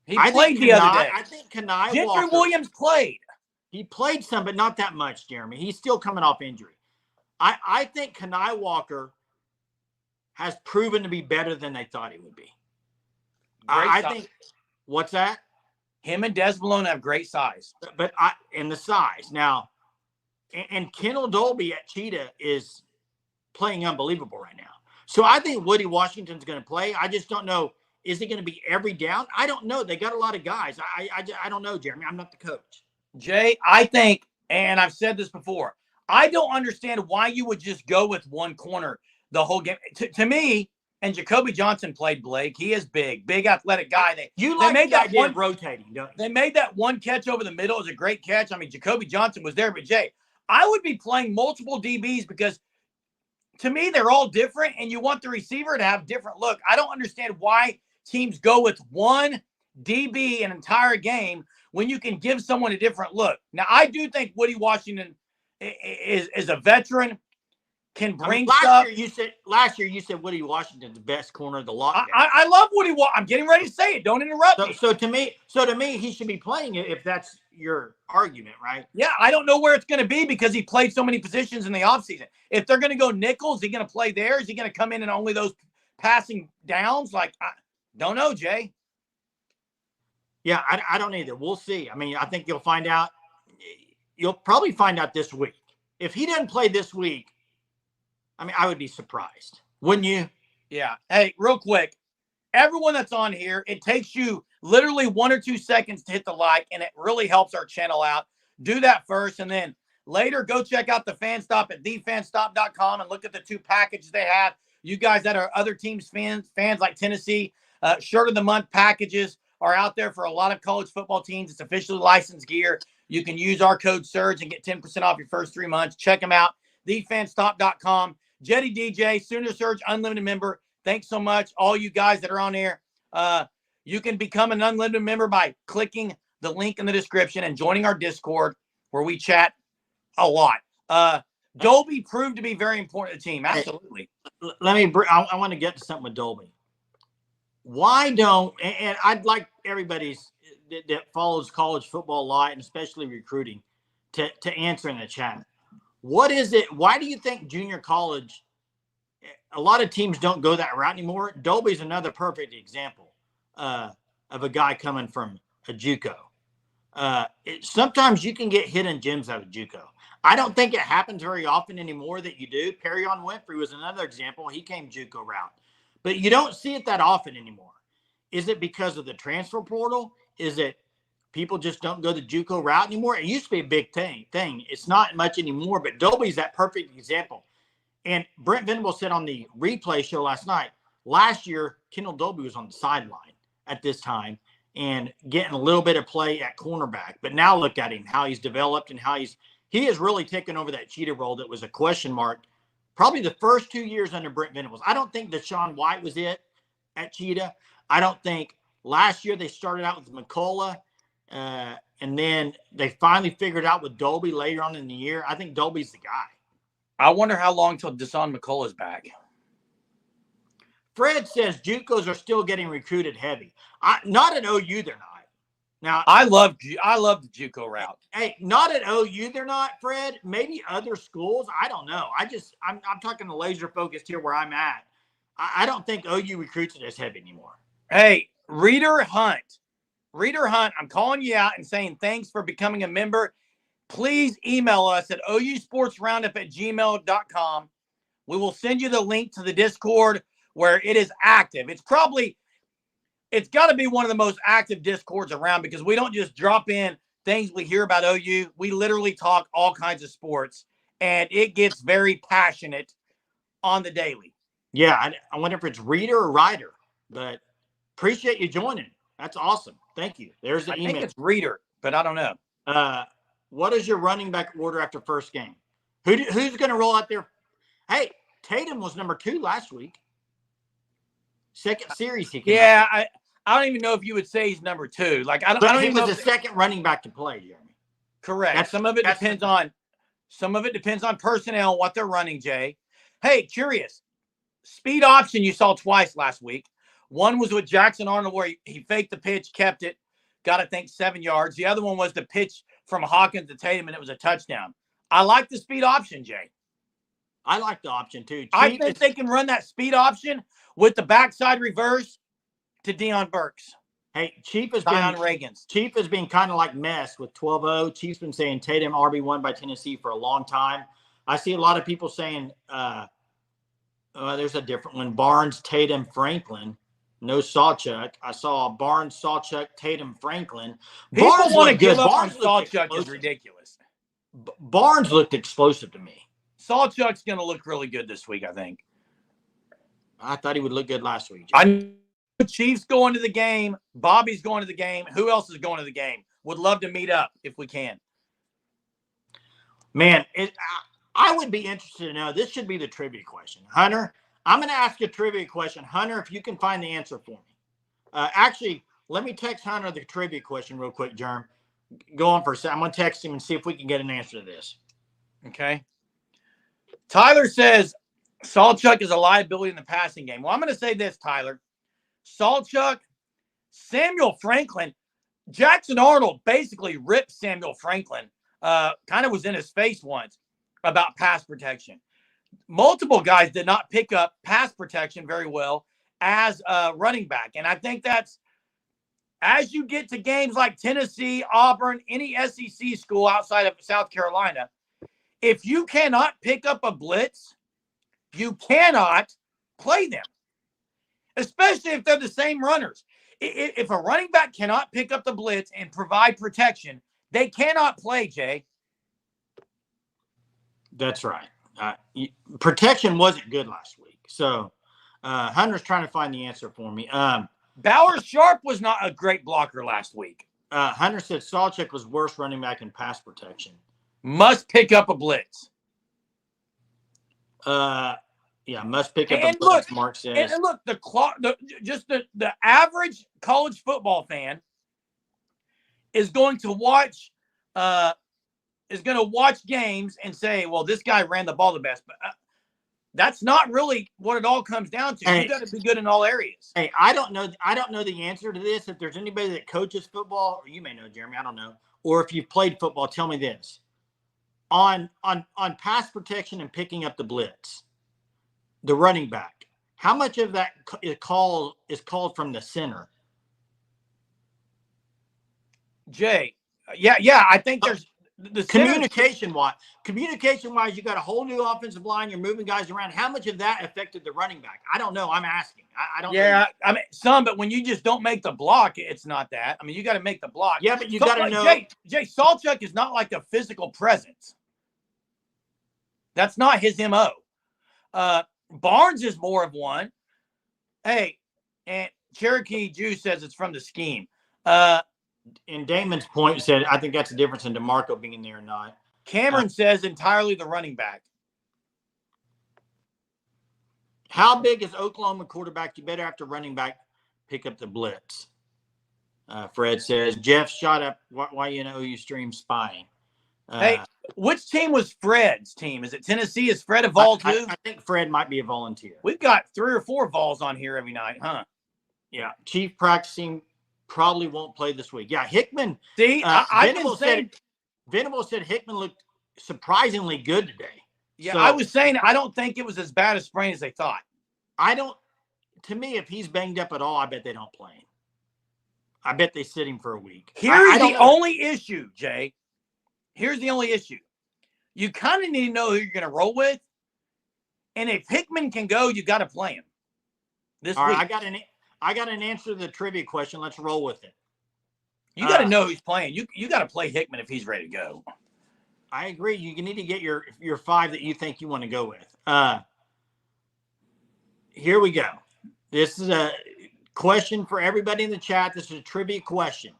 Speaker 1: He played the other day.
Speaker 2: I think Kenai
Speaker 1: Gentry
Speaker 2: Walker,
Speaker 1: Williams played.
Speaker 2: He played some, but not that much, Jeremy. He's still coming off injury. I think Kenai Walker has proven to be better than they thought he would be. I think – what's that?
Speaker 1: Him and Des Malone have great size.
Speaker 2: But and the size. Now, and Kendall Dolby at Cheetah is playing unbelievable right now. So I think Woody Washington's going to play. I just don't know. Is he going to be every down? I don't know. They got a lot of guys. I don't know, Jeremy. I'm not the coach.
Speaker 1: Jay, I think, and I've said this before, I don't understand why you would just go with one corner the whole game. To me, and Jacoby Johnson played Blake. He is big athletic guy. They made that one
Speaker 2: rotating, don't you?
Speaker 1: They made that one catch over the middle. It was a great catch. I mean, Jacoby Johnson was there, but Jay, I would be playing multiple DBs because to me, they're all different, and you want the receiver to have different look. I don't understand why teams go with one DB an entire game when you can give someone a different look. Now, I do think Woody Washington is a veteran. can
Speaker 2: I mean,
Speaker 1: bring stuff.
Speaker 2: last year you said Woody Washington's the best corner of the lockdown.
Speaker 1: I love Woody. I'm getting ready to say it. Don't interrupt me.
Speaker 2: So to me, he should be playing it if that's your argument, right?
Speaker 1: Yeah, I don't know where it's going to be because he played so many positions in the offseason. If they're going to go nickel, is he going to play there? Is he going to come in and only those passing downs? Like, I don't know, Jay.
Speaker 2: Yeah, I don't either. We'll see. I mean, I think you'll find out. You'll probably find out this week. If he doesn't play this week, I mean, I would be surprised. Wouldn't you?
Speaker 1: Yeah. Hey, real quick. Everyone that's on here, it takes you literally 1 or 2 seconds to hit the like, and it really helps our channel out. Do that first, and then later go check out the Fan Stop at thefanstop.com and look at the 2 packages they have. You guys that are other teams' fans like Tennessee, Shirt of the Month packages are out there for a lot of college football teams. It's officially licensed gear. You can use our code SURGE and get 10% off your first 3 months. Check them out, thefanstop.com. Jetty DJ, Sooner Surge Unlimited member. Thanks so much, all you guys that are on here. You can become an unlimited member by clicking the link in the description and joining our Discord where we chat a lot. Dolby proved to be very important to the team. Absolutely.
Speaker 2: I want to get to something with Dolby. Why don't, and I'd like everybody's that follows college football a lot, and especially recruiting, to answer in the chat. What is it? Why do you think junior college, a lot of teams don't go that route anymore? Dolby's another perfect example of a guy coming from a JUCO. Sometimes you can get hidden gems out of JUCO. I don't think it happens very often anymore that you do. Perrion Winfrey was another example. He came JUCO route. But you don't see it that often anymore. Is it because of the transfer portal? Is it people just don't go the JUCO route anymore? It used to be a big thing. It's not much anymore, but Dolby's that perfect example. And Brent Venable said on the replay show last year, Kendall Dolby was on the sideline at this time and getting a little bit of play at cornerback. But now look at him, how he's developed and how he has really taken over that cheetah role that was a question mark probably the first 2 years under Brent Venables. I don't think Deshaun White was it at cheetah. I don't think last year they started out with McCullough, and then they finally figured out with Dolby later on in the year. I think Dolby's the guy.
Speaker 1: I wonder how long till Deshaun McCullough's back.
Speaker 2: Fred says JUCOs are still getting recruited heavy. Not at OU, they're not. Now
Speaker 1: I love the JUCO route.
Speaker 2: Hey, not at OU, they're not, Fred. Maybe other schools. I don't know. I'm talking the laser focused here where I'm at. I don't think OU recruits it as heavy anymore.
Speaker 1: Hey, Reader Hunt, I'm calling you out and saying thanks for becoming a member. Please email us at ousportsroundup@gmail.com. We will send you the link to the Discord where it is active. It's got to be one of the most active Discords around because we don't just drop in things we hear about OU. We literally talk all kinds of sports, and it gets very passionate on the daily.
Speaker 2: Yeah, I wonder if it's Reader or Rider, but appreciate you joining. That's awesome. Thank you. There's the email.
Speaker 1: I think it's Reader, but I don't know.
Speaker 2: What is your running back order after first game? Who's going to roll out there? Hey, Tatum was number 2 last week. Second series he came out.
Speaker 1: I don't even know if you would say he's number 2. Like I don't
Speaker 2: he
Speaker 1: even
Speaker 2: was
Speaker 1: know
Speaker 2: the second running back to play, Jeremy.
Speaker 1: Correct. Some of it depends on personnel, what they're running, Jay. Hey, curious. Speed option you saw twice last week. One was with Jackson Arnold where he faked the pitch, kept it, got, I think, 7 yards. The other one was the pitch from Hawkins to Tatum, and it was a touchdown. I like the speed option, Jay.
Speaker 2: I like the option, too.
Speaker 1: I think they can run that speed option with the backside reverse to Deion Burks.
Speaker 2: Hey, Chief has been kind of like mess with 12-0. Chief's been saying Tatum RB1 by Tennessee for a long time. I see a lot of people saying there's a different one. Barnes, Tatum, Franklin. No Sawchuk. I saw Barnes, Sawchuk, Tatum, Franklin.
Speaker 1: People
Speaker 2: Barnes
Speaker 1: want to give up
Speaker 2: Barnes
Speaker 1: on Sawchuk is ridiculous.
Speaker 2: Barnes looked explosive to me.
Speaker 1: Sawchuk's going to look really good this week, I think.
Speaker 2: I thought he would look good last week.
Speaker 1: I know Chief's going to the game. Bobby's going to the game. Who else is going to the game? Would love to meet up if we can.
Speaker 2: Man, I would be interested to know. This should be the trivia question. Hunter, I'm going to ask you a trivia question. Hunter, if you can find the answer for me. Actually, let me text Hunter the trivia question real quick, Germ. Go on for a second. I'm going to text him and see if we can get an answer to this.
Speaker 1: Okay. Tyler says Salchuk is a liability in the passing game. Well, I'm going to say this, Tyler. Salchuk, Samuel Franklin, Jackson Arnold basically ripped Samuel Franklin, kind of was in his face once about pass protection. Multiple guys did not pick up pass protection very well as a running back. And I think that's as you get to games like Tennessee, Auburn, any SEC school outside of South Carolina, if you cannot pick up a blitz, you cannot play them, especially if they're the same runners. If a running back cannot pick up the blitz and provide protection, they cannot play, Jay.
Speaker 2: That's right. Protection wasn't good last week. So Hunter's trying to find the answer for me.
Speaker 1: Bauer Sharp was not a great blocker last week.
Speaker 2: Hunter said Salchuk was worst running back in pass protection.
Speaker 1: Must pick up a blitz.
Speaker 2: Yeah, must pick up a blitz, Mark says.
Speaker 1: And look, the average college football fan is going to watch games and say, well, this guy ran the ball the best. But that's not really what it all comes down to. You got to be good in all areas.
Speaker 2: Hey, I don't know the answer to this. If there's anybody that coaches football, or you may know, Jeremy, I don't know. Or if you've played football, tell me this. On pass protection and picking up the blitz, the running back, how much of that is called from the center?
Speaker 1: Jay, yeah, I think there's the
Speaker 2: communication wise, you got a whole new offensive line. You're moving guys around. How much of that affected the running back? I don't know. I'm asking. I don't.
Speaker 1: Yeah, know. I mean some, but when you just don't make the block, it's not that. I mean, you got to make the block.
Speaker 2: Yeah, but you got to know.
Speaker 1: Jay Salchuk is not like a physical presence. That's not his MO. Barnes is more of one. Hey, and Cherokee Jew says it's from the scheme.
Speaker 2: And Damon's point said, I think that's the difference in DeMarco being there or not.
Speaker 1: Cameron says entirely the running back.
Speaker 2: How big is Oklahoma quarterback? You better have to running back pick up the blitz. Fred says, Jeff shot up. Why you know you stream spying?
Speaker 1: Hey, which team was Fred's team? Is it Tennessee? Is Fred a Vol too?
Speaker 2: I think Fred might be a volunteer.
Speaker 1: We've got 3 or 4 Vols on here every night, huh?
Speaker 2: Yeah. Chief practicing probably won't play this week. Yeah, Hickman.
Speaker 1: See,
Speaker 2: Venable said Hickman looked surprisingly good today.
Speaker 1: Yeah, so, I was saying I don't think it was as bad a sprain as they thought.
Speaker 2: To me, if he's banged up at all, I bet they don't play him. I bet they sit him for a week.
Speaker 1: Here's the only issue, Jay. Here's the only issue. You kind of need to know who you're going to roll with. And if Hickman can go, you got to play him this week.
Speaker 2: Right, I got an answer to the trivia question. Let's roll with it.
Speaker 1: You got to know who's playing. You got to play Hickman if he's ready to go.
Speaker 2: I agree. You need to get your 5 that you think you want to go with. Here we go. This is a question for everybody in the chat. This is a trivia question.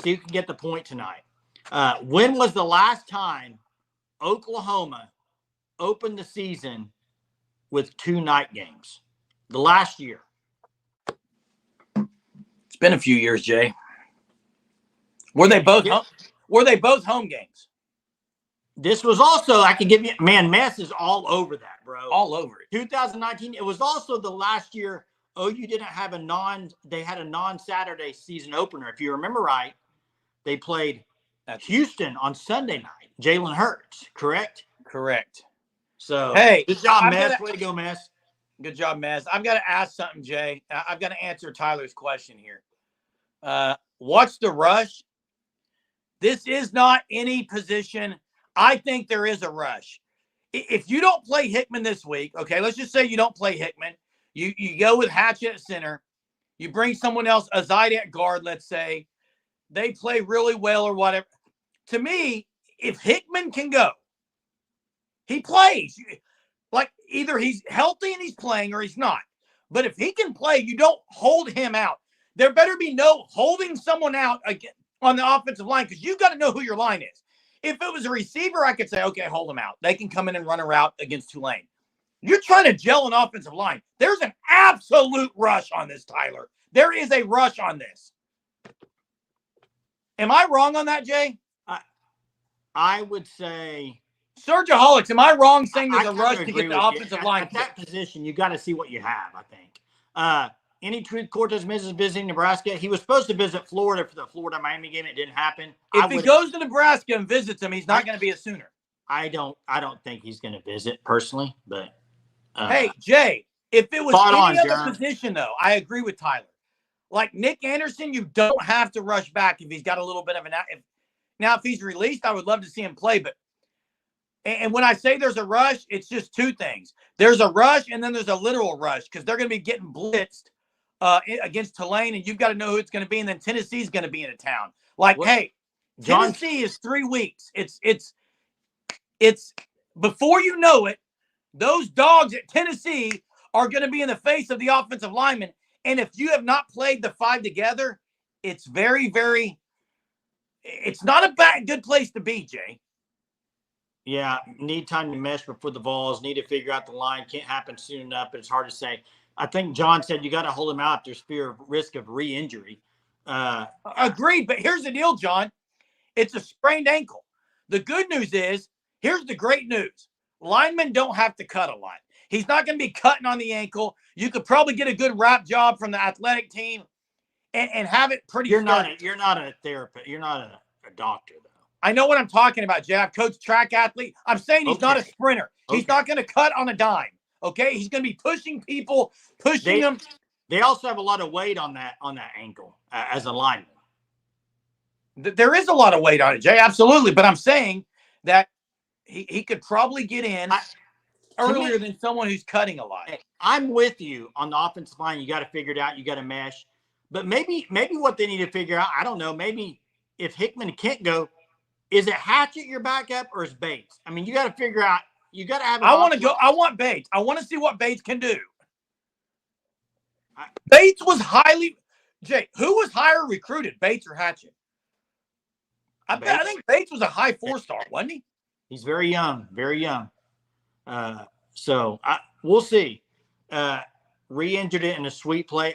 Speaker 2: See who can get the point tonight. When was the last time Oklahoma opened the season with 2 night games? The last year.
Speaker 1: It's been a few years, Jay. Were they both home games?
Speaker 2: This was also, I can give you, man, Mess is all over that, bro.
Speaker 1: All over it.
Speaker 2: 2019. It was also the last year OU didn't have they had a non-Saturday season opener. If you remember right, they played Houston on Sunday night. Jalen Hurts, correct?
Speaker 1: Correct.
Speaker 2: So,
Speaker 1: hey,
Speaker 2: good job, Mess. Way to go, Mess.
Speaker 1: Good job, Mess. I've got to ask something, Jay. I've got to answer Tyler's question here. Watch the rush. This is not any position. I think there is a rush. If you don't play Hickman this week, okay, let's just say you don't play Hickman. You go with Hatchett at center. You bring someone else, Azide at guard, let's say. They play really well or whatever. To me, if Hickman can go, he plays. Like either he's healthy and he's playing or he's not. But if he can play, you don't hold him out. There better be no holding someone out on the offensive line because you've got to know who your line is. If it was a receiver, I could say, okay, hold them out. They can come in and run a route against Tulane. You're trying to gel an offensive line. There's an absolute rush on this, Tyler. There is a rush on this. Am I wrong on that, Jay?
Speaker 2: I would say
Speaker 1: Surgeaholics, am I wrong saying there's
Speaker 2: I
Speaker 1: a rush
Speaker 2: kind of
Speaker 1: to get
Speaker 2: agree
Speaker 1: the
Speaker 2: with you.
Speaker 1: offensive line
Speaker 2: At that position, you got to see what you have, I think. Any truth Cortez misses visiting Nebraska? He was supposed to visit Florida for the Florida-Miami game. It didn't happen.
Speaker 1: If he goes to Nebraska and visits him, he's not going to be a Sooner.
Speaker 2: I don't think he's going to visit personally, but
Speaker 1: hey, Jay, if it was any other position, though, I agree with Tyler. Like Nick Anderson, you don't have to rush back if he's got a little bit of an. Now, if he's released, I would love to see him play. But and when I say there's a rush, it's just two things. There's a rush, and then there's a literal rush because they're going to be getting blitzed against Tulane, and you've got to know who it's going to be. And then Tennessee's going to be in a town. Like, hey, Tennessee is 3 weeks. It's before you know it, those dogs at Tennessee are going to be in the face of the offensive lineman. And if you have not played the 5 together, it's very, very – it's not a good place to be, Jay.
Speaker 2: Yeah, need time to mesh before the Vols, need to figure out the line. Can't happen soon enough, but it's hard to say. I think John said you got to hold him out if there's fear of risk of re-injury.
Speaker 1: Agreed, but here's the deal, John. It's a sprained ankle. The good news is, here's the great news. Linemen don't have to cut a lot. He's not going to be cutting on the ankle. You could probably get a good wrap job from the athletic team and have it pretty
Speaker 2: You're not a therapist. You're not a doctor, though.
Speaker 1: I know what I'm talking about, Jay. I've coached track athlete. I'm saying he's not a sprinter. He's not going to cut on a dime, okay? He's going to be pushing people, pushing them.
Speaker 2: They also have a lot of weight on that ankle as a lineman.
Speaker 1: There is a lot of weight on it, Jay, absolutely. But I'm saying that he could probably get in earlier than someone who's cutting a lot.
Speaker 2: I'm with you on the offensive line. You got to figure it out. You got to mesh. But maybe what they need to figure out, I don't know, maybe if Hickman can't go, is it Hatchett your backup or is Bates? I mean, you got to figure out. You got to have.
Speaker 1: I want Bates. I want to see what Bates can do. Bates was Jay, who was higher recruited, Bates or Hatchett? I think Bates was a high 4-star, wasn't he?
Speaker 2: He's very young, very young. So we'll see. Re-injured it in a sweet play.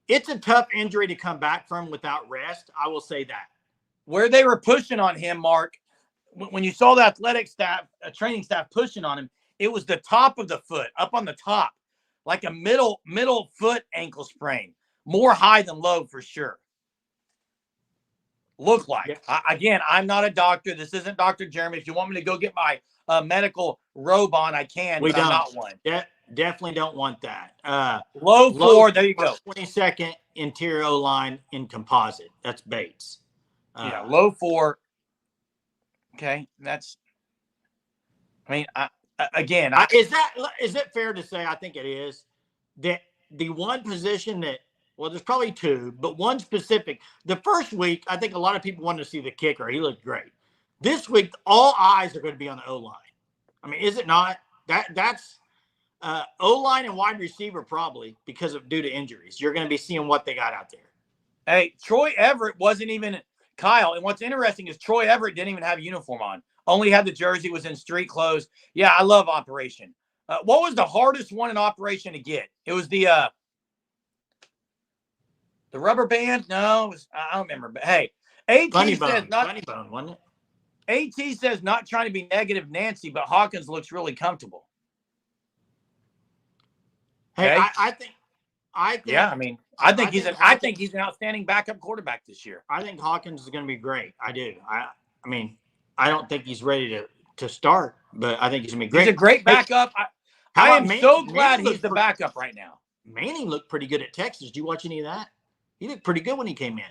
Speaker 2: It's a tough injury to come back from without rest. I will say that.
Speaker 1: Where they were pushing on him, Mark, when you saw the athletic staff, training staff pushing on him, it was the top of the foot, up on the top, like a middle foot ankle sprain. More high than low for sure. Look like. Yeah. Again, I'm not a doctor. This isn't Dr. Jeremy. If you want me to go get my medical robe on, I can, but I'm not one.
Speaker 2: Definitely don't want that.
Speaker 1: Low 4, there you go.
Speaker 2: 22nd interior line in composite. That's Bates.
Speaker 1: Low 4. Okay, that's. I mean,
Speaker 2: is it fair to say? I think it is that the one position that. Well, there's probably 2, but one specific. The first week, I think a lot of people wanted to see the kicker. He looked great. This week, all eyes are going to be on the O-line. I mean, is it not? That's O-line and wide receiver probably due to injuries. You're going to be seeing what they got out there.
Speaker 1: Hey, Troy Everett wasn't even Kyle. And what's interesting is Troy Everett didn't even have a uniform on. Only had the jersey, was in street clothes. Yeah, I love Operation. What was the hardest one in Operation to get? It was the rubber band? No, I don't remember. But hey,
Speaker 2: Funny bone, wasn't
Speaker 1: it? AT says not trying to be negative, Nancy, but Hawkins looks really comfortable.
Speaker 2: Hey, okay? I think.
Speaker 1: Yeah, I mean, I think he's an outstanding backup quarterback this year.
Speaker 2: I think Hawkins is going to be great. I do. I mean, I don't think he's ready to start, but I think he's going to be great.
Speaker 1: He's a great backup. I am so glad he's the backup right now.
Speaker 2: Manning looked pretty good at Texas. Did you watch any of that? He looked pretty good when he came in.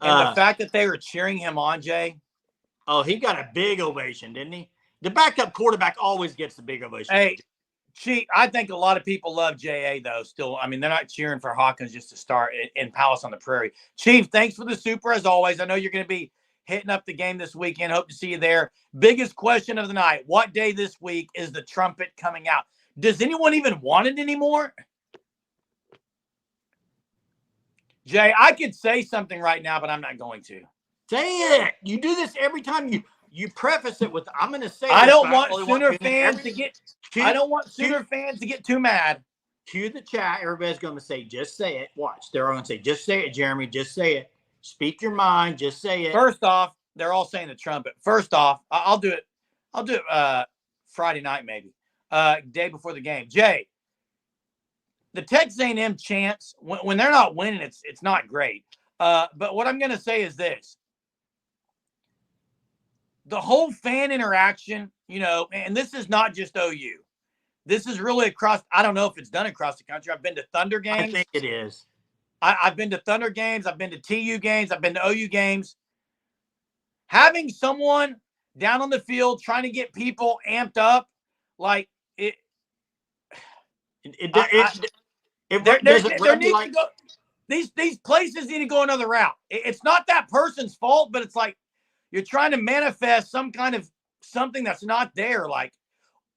Speaker 1: And the fact that they were cheering him on, Jay.
Speaker 2: Oh, he got a big ovation, didn't he? The backup quarterback always gets the big ovation.
Speaker 1: Hey, Chief, I think a lot of people love J.A., though, still. I mean, they're not cheering for Hawkins just to start in Palace on the Prairie. Chief, thanks for the super, as always. I know you're going to be hitting up the game this weekend. Hope to see you there. Biggest question of the night. What day this week is the trumpet coming out? Does anyone even want it anymore? Jay, I could say something right now, but I'm not going to.
Speaker 2: Say it. You do this every time you preface it with, I'm going to say
Speaker 1: I don't want Sooner fans to get fans to get too mad.
Speaker 2: Cue the chat. Everybody's going to say, just say it. Watch. They're all going to say, just say it, Jeremy. Just say it. Speak your mind. Just say it.
Speaker 1: First off, they're all saying the trumpet. First off, I'll do it. I'll do it Friday night maybe. Day before the game. Jay, the Texas A&M chants when they're not winning, it's not great. But what I'm going to say is this: the whole fan interaction, and this is not just OU. This is really across. I don't know if it's done across the country. I've been to Thunder games.
Speaker 2: I think it is.
Speaker 1: I've been to Thunder games. I've been to TU games. I've been to OU games. Having someone down on the field trying to get people amped up, like it. These places need to go another route. It's not that person's fault, but it's like you're trying to manifest some kind of something that's not there. Like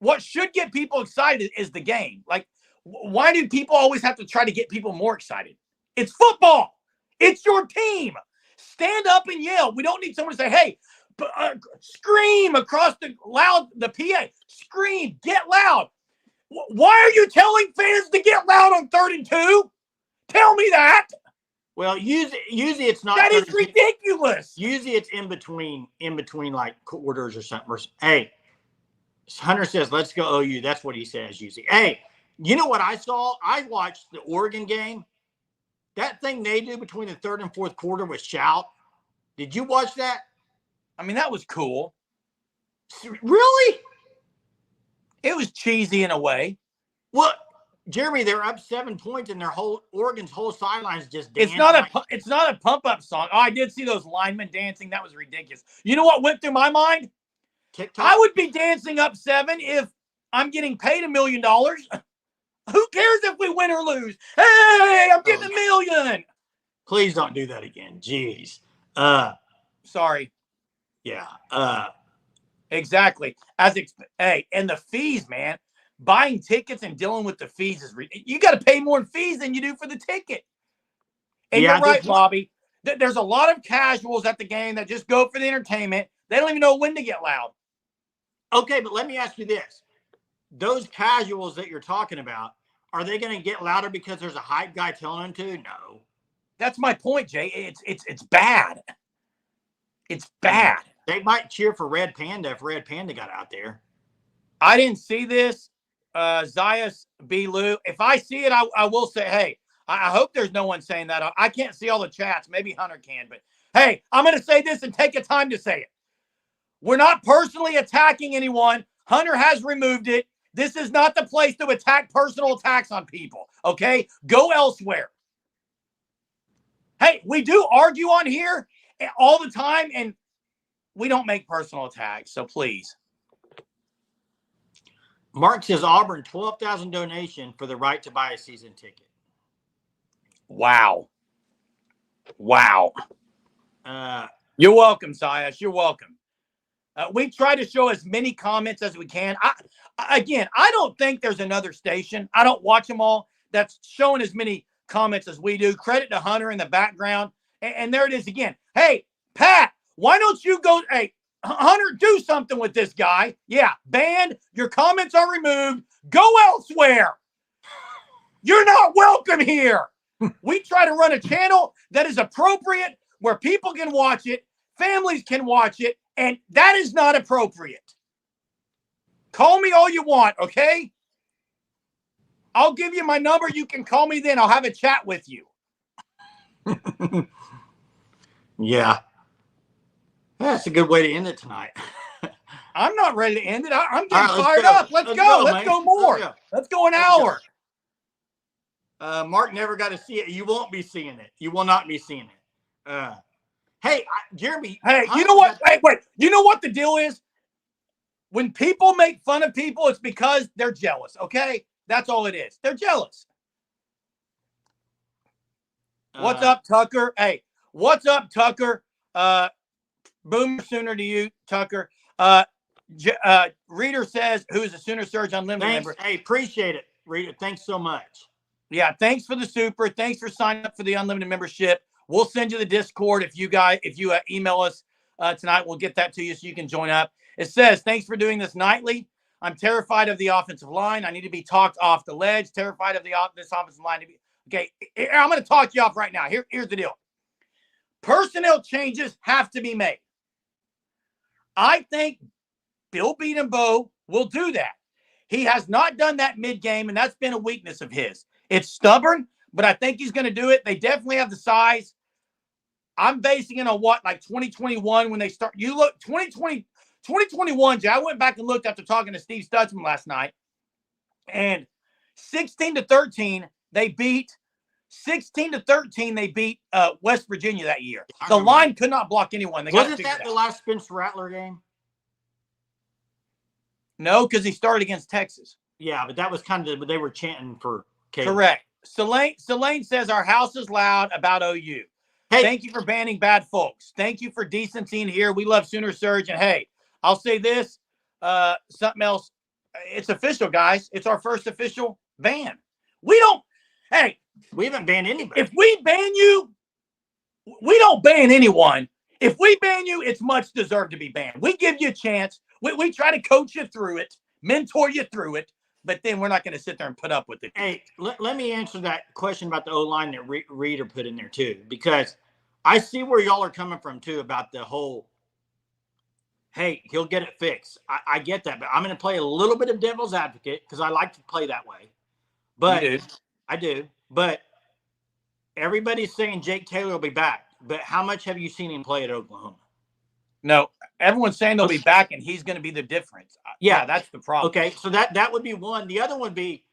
Speaker 1: what should get people excited is the game. Like why do people always have to try to get people more excited? It's football. It's your team. Stand up and yell. We don't need someone to say, hey, scream across the PA. Scream, get loud. Why are you telling fans to get loud on 3rd and 2? Tell me that.
Speaker 2: Well, usually it's not.
Speaker 1: That is ridiculous.
Speaker 2: Usually it's in between like quarters or something. Hey, Hunter says, let's go OU. That's what he says usually. Hey, you know what I saw? I watched the Oregon game. That thing they do between the 3rd and 4th quarter was shout. Did you watch that?
Speaker 1: I mean, that was cool.
Speaker 2: Really?
Speaker 1: It was cheesy in a way.
Speaker 2: Well, Jeremy, they're up 7 points, and Oregon's whole sideline's just dancing.
Speaker 1: It's not a pump up song. Oh, I did see those linemen dancing. That was ridiculous. You know what went through my mind?
Speaker 2: TikTok.
Speaker 1: I would be dancing up 7 if I'm getting paid $1 million. Who cares if we win or lose? Hey, I'm getting $1 million.
Speaker 2: Please don't do that again. Jeez.
Speaker 1: Sorry.
Speaker 2: Yeah.
Speaker 1: Exactly. And the fees, man. Buying tickets and dealing with the fees you got to pay more fees than you do for the ticket. And you're right, Bobby. There's a lot of casuals at the game that just go for the entertainment. They don't even know when to get loud.
Speaker 2: Okay, but let me ask you this. Those casuals that you're talking about, are they going to get louder because there's a hype guy telling them to? No.
Speaker 1: That's my point, Jay. It's bad. It's bad.
Speaker 2: They might cheer for Red Panda if Red Panda got out there.
Speaker 1: I didn't see this. Zayas B. Lou. If I see it, I will say, hey, I hope there's no one saying that. I can't see all the chats. Maybe Hunter can. But, hey, I'm going to say this and take a time to say it. We're not personally attacking anyone. Hunter has removed it. This is not the place to attack personal attacks on people, okay? Go elsewhere. Hey, we do argue on here all the time, and we don't make personal attacks, so please.
Speaker 2: Mark says Auburn, 12,000 donation for the right to buy a season ticket.
Speaker 1: Wow. You're welcome, Sias. You're welcome. We try to show as many comments as we can. I don't think there's another station. I don't watch them all that's showing as many comments as we do. Credit to Hunter in the background. And there it is again. Hey, Pat, why don't you go? Hey, Hunter, do something with this guy. Yeah, banned. Your comments are removed. Go elsewhere. You're not welcome here. We try to run a channel that is appropriate where people can watch it, families can watch it, and that is not appropriate. Call me all you want, okay? I'll give you my number. You can call me then. I'll have a chat with you.
Speaker 2: Yeah. That's a good way to end it tonight.
Speaker 1: I'm not ready to end it. I'm getting fired up. Let's go. Let's go more. Let's go an hour.
Speaker 2: Mark never got to see it. You won't be seeing it. You will not be seeing it. Hey, Jeremy.
Speaker 1: Hey, you know what? Wait. You know what the deal is? When people make fun of people, it's because they're jealous, okay? That's all it is. They're jealous. What's up, Tucker? Hey, what's up, Tucker? Boomer Sooner to you, Tucker. Reader says, who's a Sooner Surge Unlimited member.
Speaker 2: Hey, appreciate it, Reader. Thanks so much.
Speaker 1: Yeah, thanks for the super. Thanks for signing up for the unlimited membership. We'll send you the Discord if you email us tonight. We'll get that to you so you can join up. It says, thanks for doing this nightly. I'm terrified of the offensive line. I need to be talked off the ledge. Terrified of this offensive line. Okay, I'm going to talk you off right now. Here's the deal. Personnel changes have to be made. I think Bill Bedenbaugh will do that. He has not done that mid-game, and that's been a weakness of his. It's stubborn, but I think he's going to do it. They definitely have the size. I'm basing it on what, like 2021 when they start. You look, 2021, Jay, I went back and looked after talking to Steve Stutzman last night, and 16-13, they beat 16-13. They beat West Virginia that year. The line could not block anyone.
Speaker 2: Wasn't that the last Spencer Rattler game?
Speaker 1: No, because he started against Texas.
Speaker 2: Yeah, but that was kind of, they were chanting for Caleb.
Speaker 1: Correct. Selene says our house is loud about OU. Hey, thank you for banning bad folks. Thank you for decency in here. We love Sooner Surge. And hey, I'll say this, something else. It's official, guys. It's our first official ban. We haven't banned anybody. If we ban you, we don't ban anyone. If we ban you, it's much deserved to be banned. We give you a chance. We try to coach you through it, mentor you through it, but then we're not going to sit there and put up with it.
Speaker 2: Hey, let me answer that question about the O-line that Reader put in there too, because I see where y'all are coming from too about the whole, hey, he'll get it fixed. I get that, but I'm going to play a little bit of devil's advocate because I like to play that way. But I do. But everybody's saying Jake Taylor will be back. But how much have you seen him play at Oklahoma?
Speaker 1: No, everyone's saying they'll be back, and he's going to be the difference. Yeah, that's the problem.
Speaker 2: Okay, so that would be one. The other would be,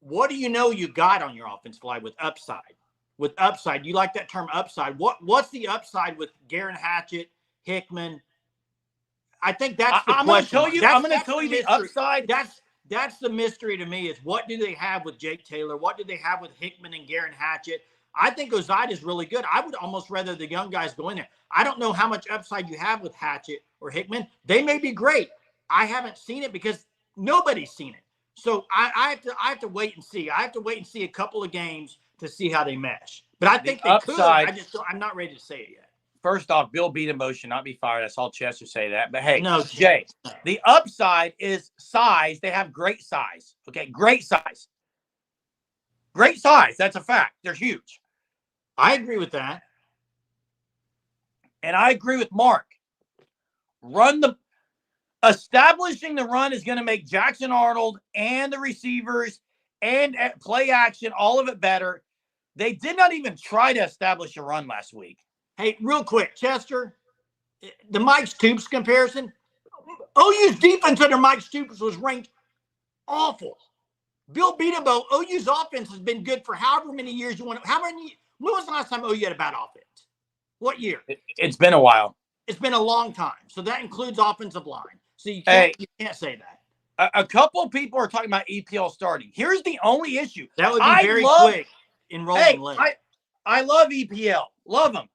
Speaker 2: what do you know you got on your offensive line with upside? With upside, you like that term upside. What's the upside with Garen Hatchett, Hickman? I think that's the question.
Speaker 1: I'm going to tell you the upside.
Speaker 2: That's the mystery to me is what do they have with Jake Taylor? What do they have with Hickman and Garen Hatchett? I think Ozide is really good. I would almost rather the young guys go in there. I don't know how much upside you have with Hatchett or Hickman. They may be great. I haven't seen it because nobody's seen it. So I have to wait and see. I have to wait and see a couple of games to see how they mesh. But I think they could. I'm not ready to say it yet.
Speaker 1: First off, Bill Bedenbaugh should not be fired. I saw Chester say that. But hey, no, Jay, the upside is size. They have great size. Okay, great size. Great size. That's a fact. They're huge.
Speaker 2: I agree with that.
Speaker 1: And I agree with Mark. Establishing the run is going to make Jackson Arnold and the receivers and play action, all of it better. They did not even try to establish a run last week.
Speaker 2: Hey, real quick, Chester, the Mike Stoops comparison. OU's defense under Mike Stoops was ranked awful. Bill Bedenbaugh, OU's offense has been good for however many years you want. When was the last time OU had a bad offense? What year?
Speaker 1: It's been a while.
Speaker 2: It's been a long time. So that includes offensive line. So you can't say that.
Speaker 1: A couple of people are talking about EPL starting. Here's the only issue.
Speaker 2: That would be very quick enrolling late.
Speaker 1: I love EPL. Love him.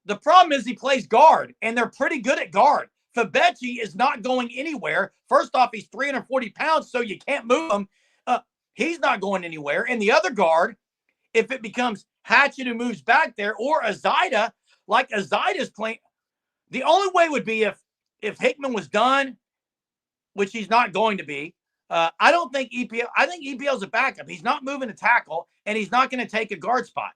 Speaker 1: The problem is he plays guard, and they're pretty good at guard. Fabechi is not going anywhere. First off, he's 340 pounds, so you can't move him. He's not going anywhere. And the other guard, if it becomes Hatchett who moves back there, or Azida, like Azida's playing, the only way would be if Hickman was done, which he's not going to be. I don't think EPL. I think EPL's a backup. He's not moving to tackle, and he's not going to take a guard spot.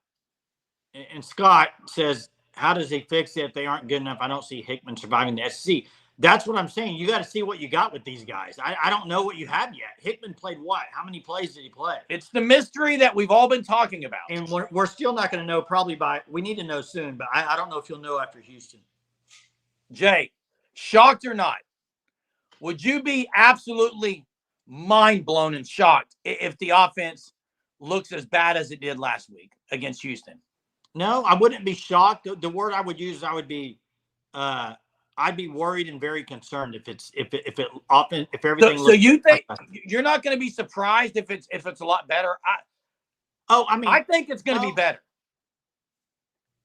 Speaker 2: And Scott says, how does he fix it if they aren't good enough? I don't see Hickman surviving the SEC. That's what I'm saying. You got to see what you got with these guys. I don't know what you have yet. Hickman played what? How many plays did he play?
Speaker 1: It's the mystery that we've all been talking about.
Speaker 2: And we're still not going to know probably we need to know soon, but I don't know if you'll know after Houston.
Speaker 1: Jay, shocked or not, would you be absolutely mind blown and shocked if the offense looks as bad as it did last week against Houston?
Speaker 2: No, I wouldn't be shocked. The word I would use, I'd be worried and very concerned if everything.
Speaker 1: So you think you're not going to be surprised if it's a lot better? I think it's going to be better.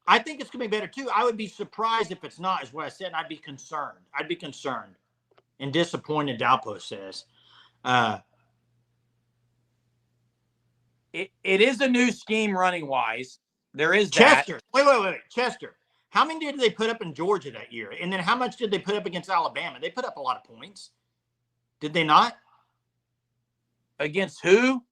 Speaker 2: I think it's going to be better too. I would be surprised if it's not, is what I said. And I'd be concerned. And disappointed. Dalpo says,
Speaker 1: it is a new scheme running wise. There is
Speaker 2: Chester. Wait. Chester. How many did they put up in Georgia that year? And then how much did they put up against Alabama? They put up a lot of points. Did they not?
Speaker 1: Against who?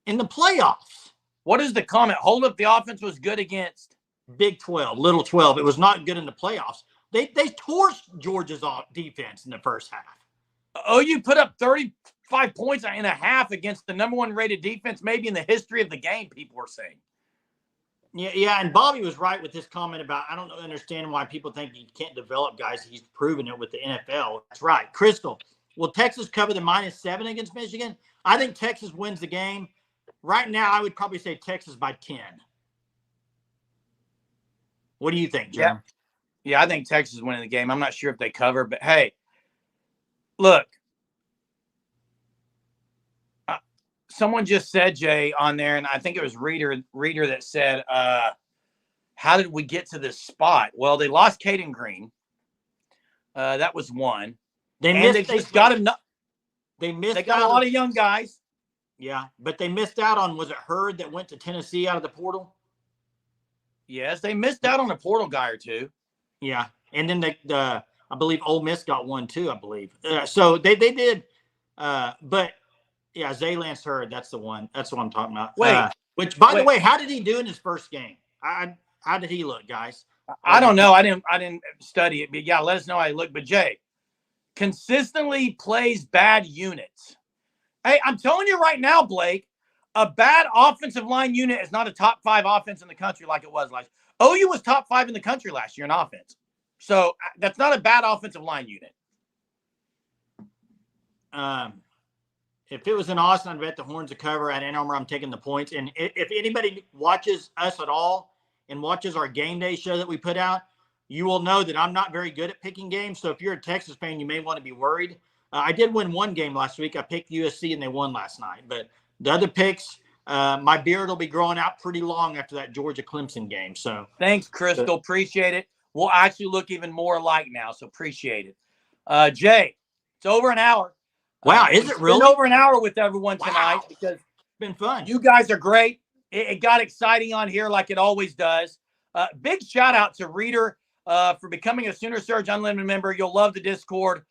Speaker 2: In the playoffs.
Speaker 1: What is the comment? Hold up, the offense was good against
Speaker 2: Big 12, Little 12. It was not good in the playoffs. They torched Georgia's defense in the first half.
Speaker 1: OU put up 35 points and a half against the number one rated defense, maybe in the history of the game, people were saying.
Speaker 2: Yeah, and Bobby was right with this comment about I don't understand why people think he can't develop guys. He's proven it with the NFL. That's right. Crystal, will Texas cover the -7 against Michigan? I think Texas wins the game. Right now, I would probably say Texas by 10. What do you think, Jeremy?
Speaker 1: Yeah, I think Texas is winning the game. I'm not sure if they cover, but hey, look. Someone just said, Jay, on there, and I think it was Reader that said, how did we get to this spot? Well, they lost Caden Green. That was one. They got enough. They got a lot of young guys.
Speaker 2: Yeah, but they missed out on, was it Hurd that went to Tennessee out of the portal?
Speaker 1: Yes, they missed out on a portal guy or two.
Speaker 2: Yeah, and then I believe Ole Miss got one too, I believe. So they did, but yeah, Zalance Hurd, that's the one. That's what I'm talking about. Which, by the way, how did he do in his first game? How did he look, guys?
Speaker 1: I don't know. I didn't study it, but yeah, let us know how he looked. But Jay consistently plays bad units. Hey, I'm telling you right now, Blake, a bad offensive line unit is not a top 5 offense in the country like it was last year. OU was top 5 in the country last year in offense. So that's not a bad offensive line unit.
Speaker 2: If it was in Austin, I'd bet the Horns to cover. At Ann Arbor, I'm taking the points. And if anybody watches us at all and watches our game day show that we put out, you will know that I'm not very good at picking games. So if you're a Texas fan, you may want to be worried. I did win one game last week. I picked USC, and they won last night. But the other picks, my beard will be growing out pretty long after that Georgia-Clemson game. So
Speaker 1: thanks, Crystal. Appreciate it. We'll actually look even more alike now, so appreciate it. Jay, it's over an hour.
Speaker 2: Wow, is it really?
Speaker 1: Been over an hour with everyone tonight because
Speaker 2: it's been fun.
Speaker 1: You guys are great. It got exciting on here like it always does. Big shout out to Reader for becoming a Sooner Surge Unlimited member. You'll love the Discord.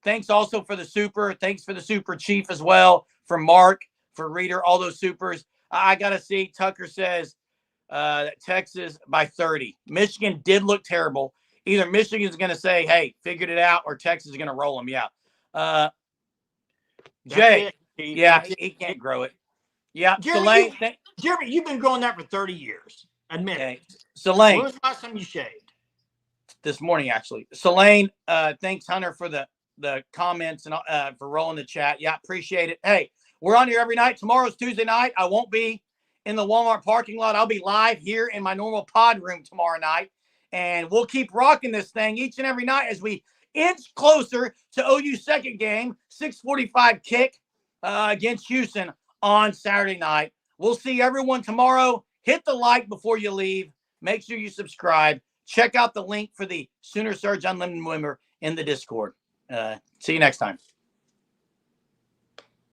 Speaker 1: Thanks also for the super. Thanks for the super chief as well. For Mark, for Reader, all those supers. I got to see. Tucker says that Texas by 30. Michigan did look terrible. Either Michigan's going to say, hey, figured it out, or Texas is going to roll them. Yeah. Jay, he can't grow it. Yeah.
Speaker 2: Jeremy, Jeremy, you've been growing that for 30 years. Admit it.
Speaker 1: Selene.
Speaker 2: When was the last time you shaved?
Speaker 1: This morning, actually. Selene, thanks, Hunter, for the comments and for rolling the chat. Yeah, appreciate it. Hey, we're on here every night. Tomorrow's Tuesday night. I won't be in the Walmart parking lot. I'll be live here in my normal pod room tomorrow night. And we'll keep rocking this thing each and every night as we inch closer to OU's second game, 6:45 kick against Houston on Saturday night. We'll see everyone tomorrow. Hit the like before you leave. Make sure you subscribe. Check out the link for the Sooner Surge Unlimited member in the Discord. See you next time.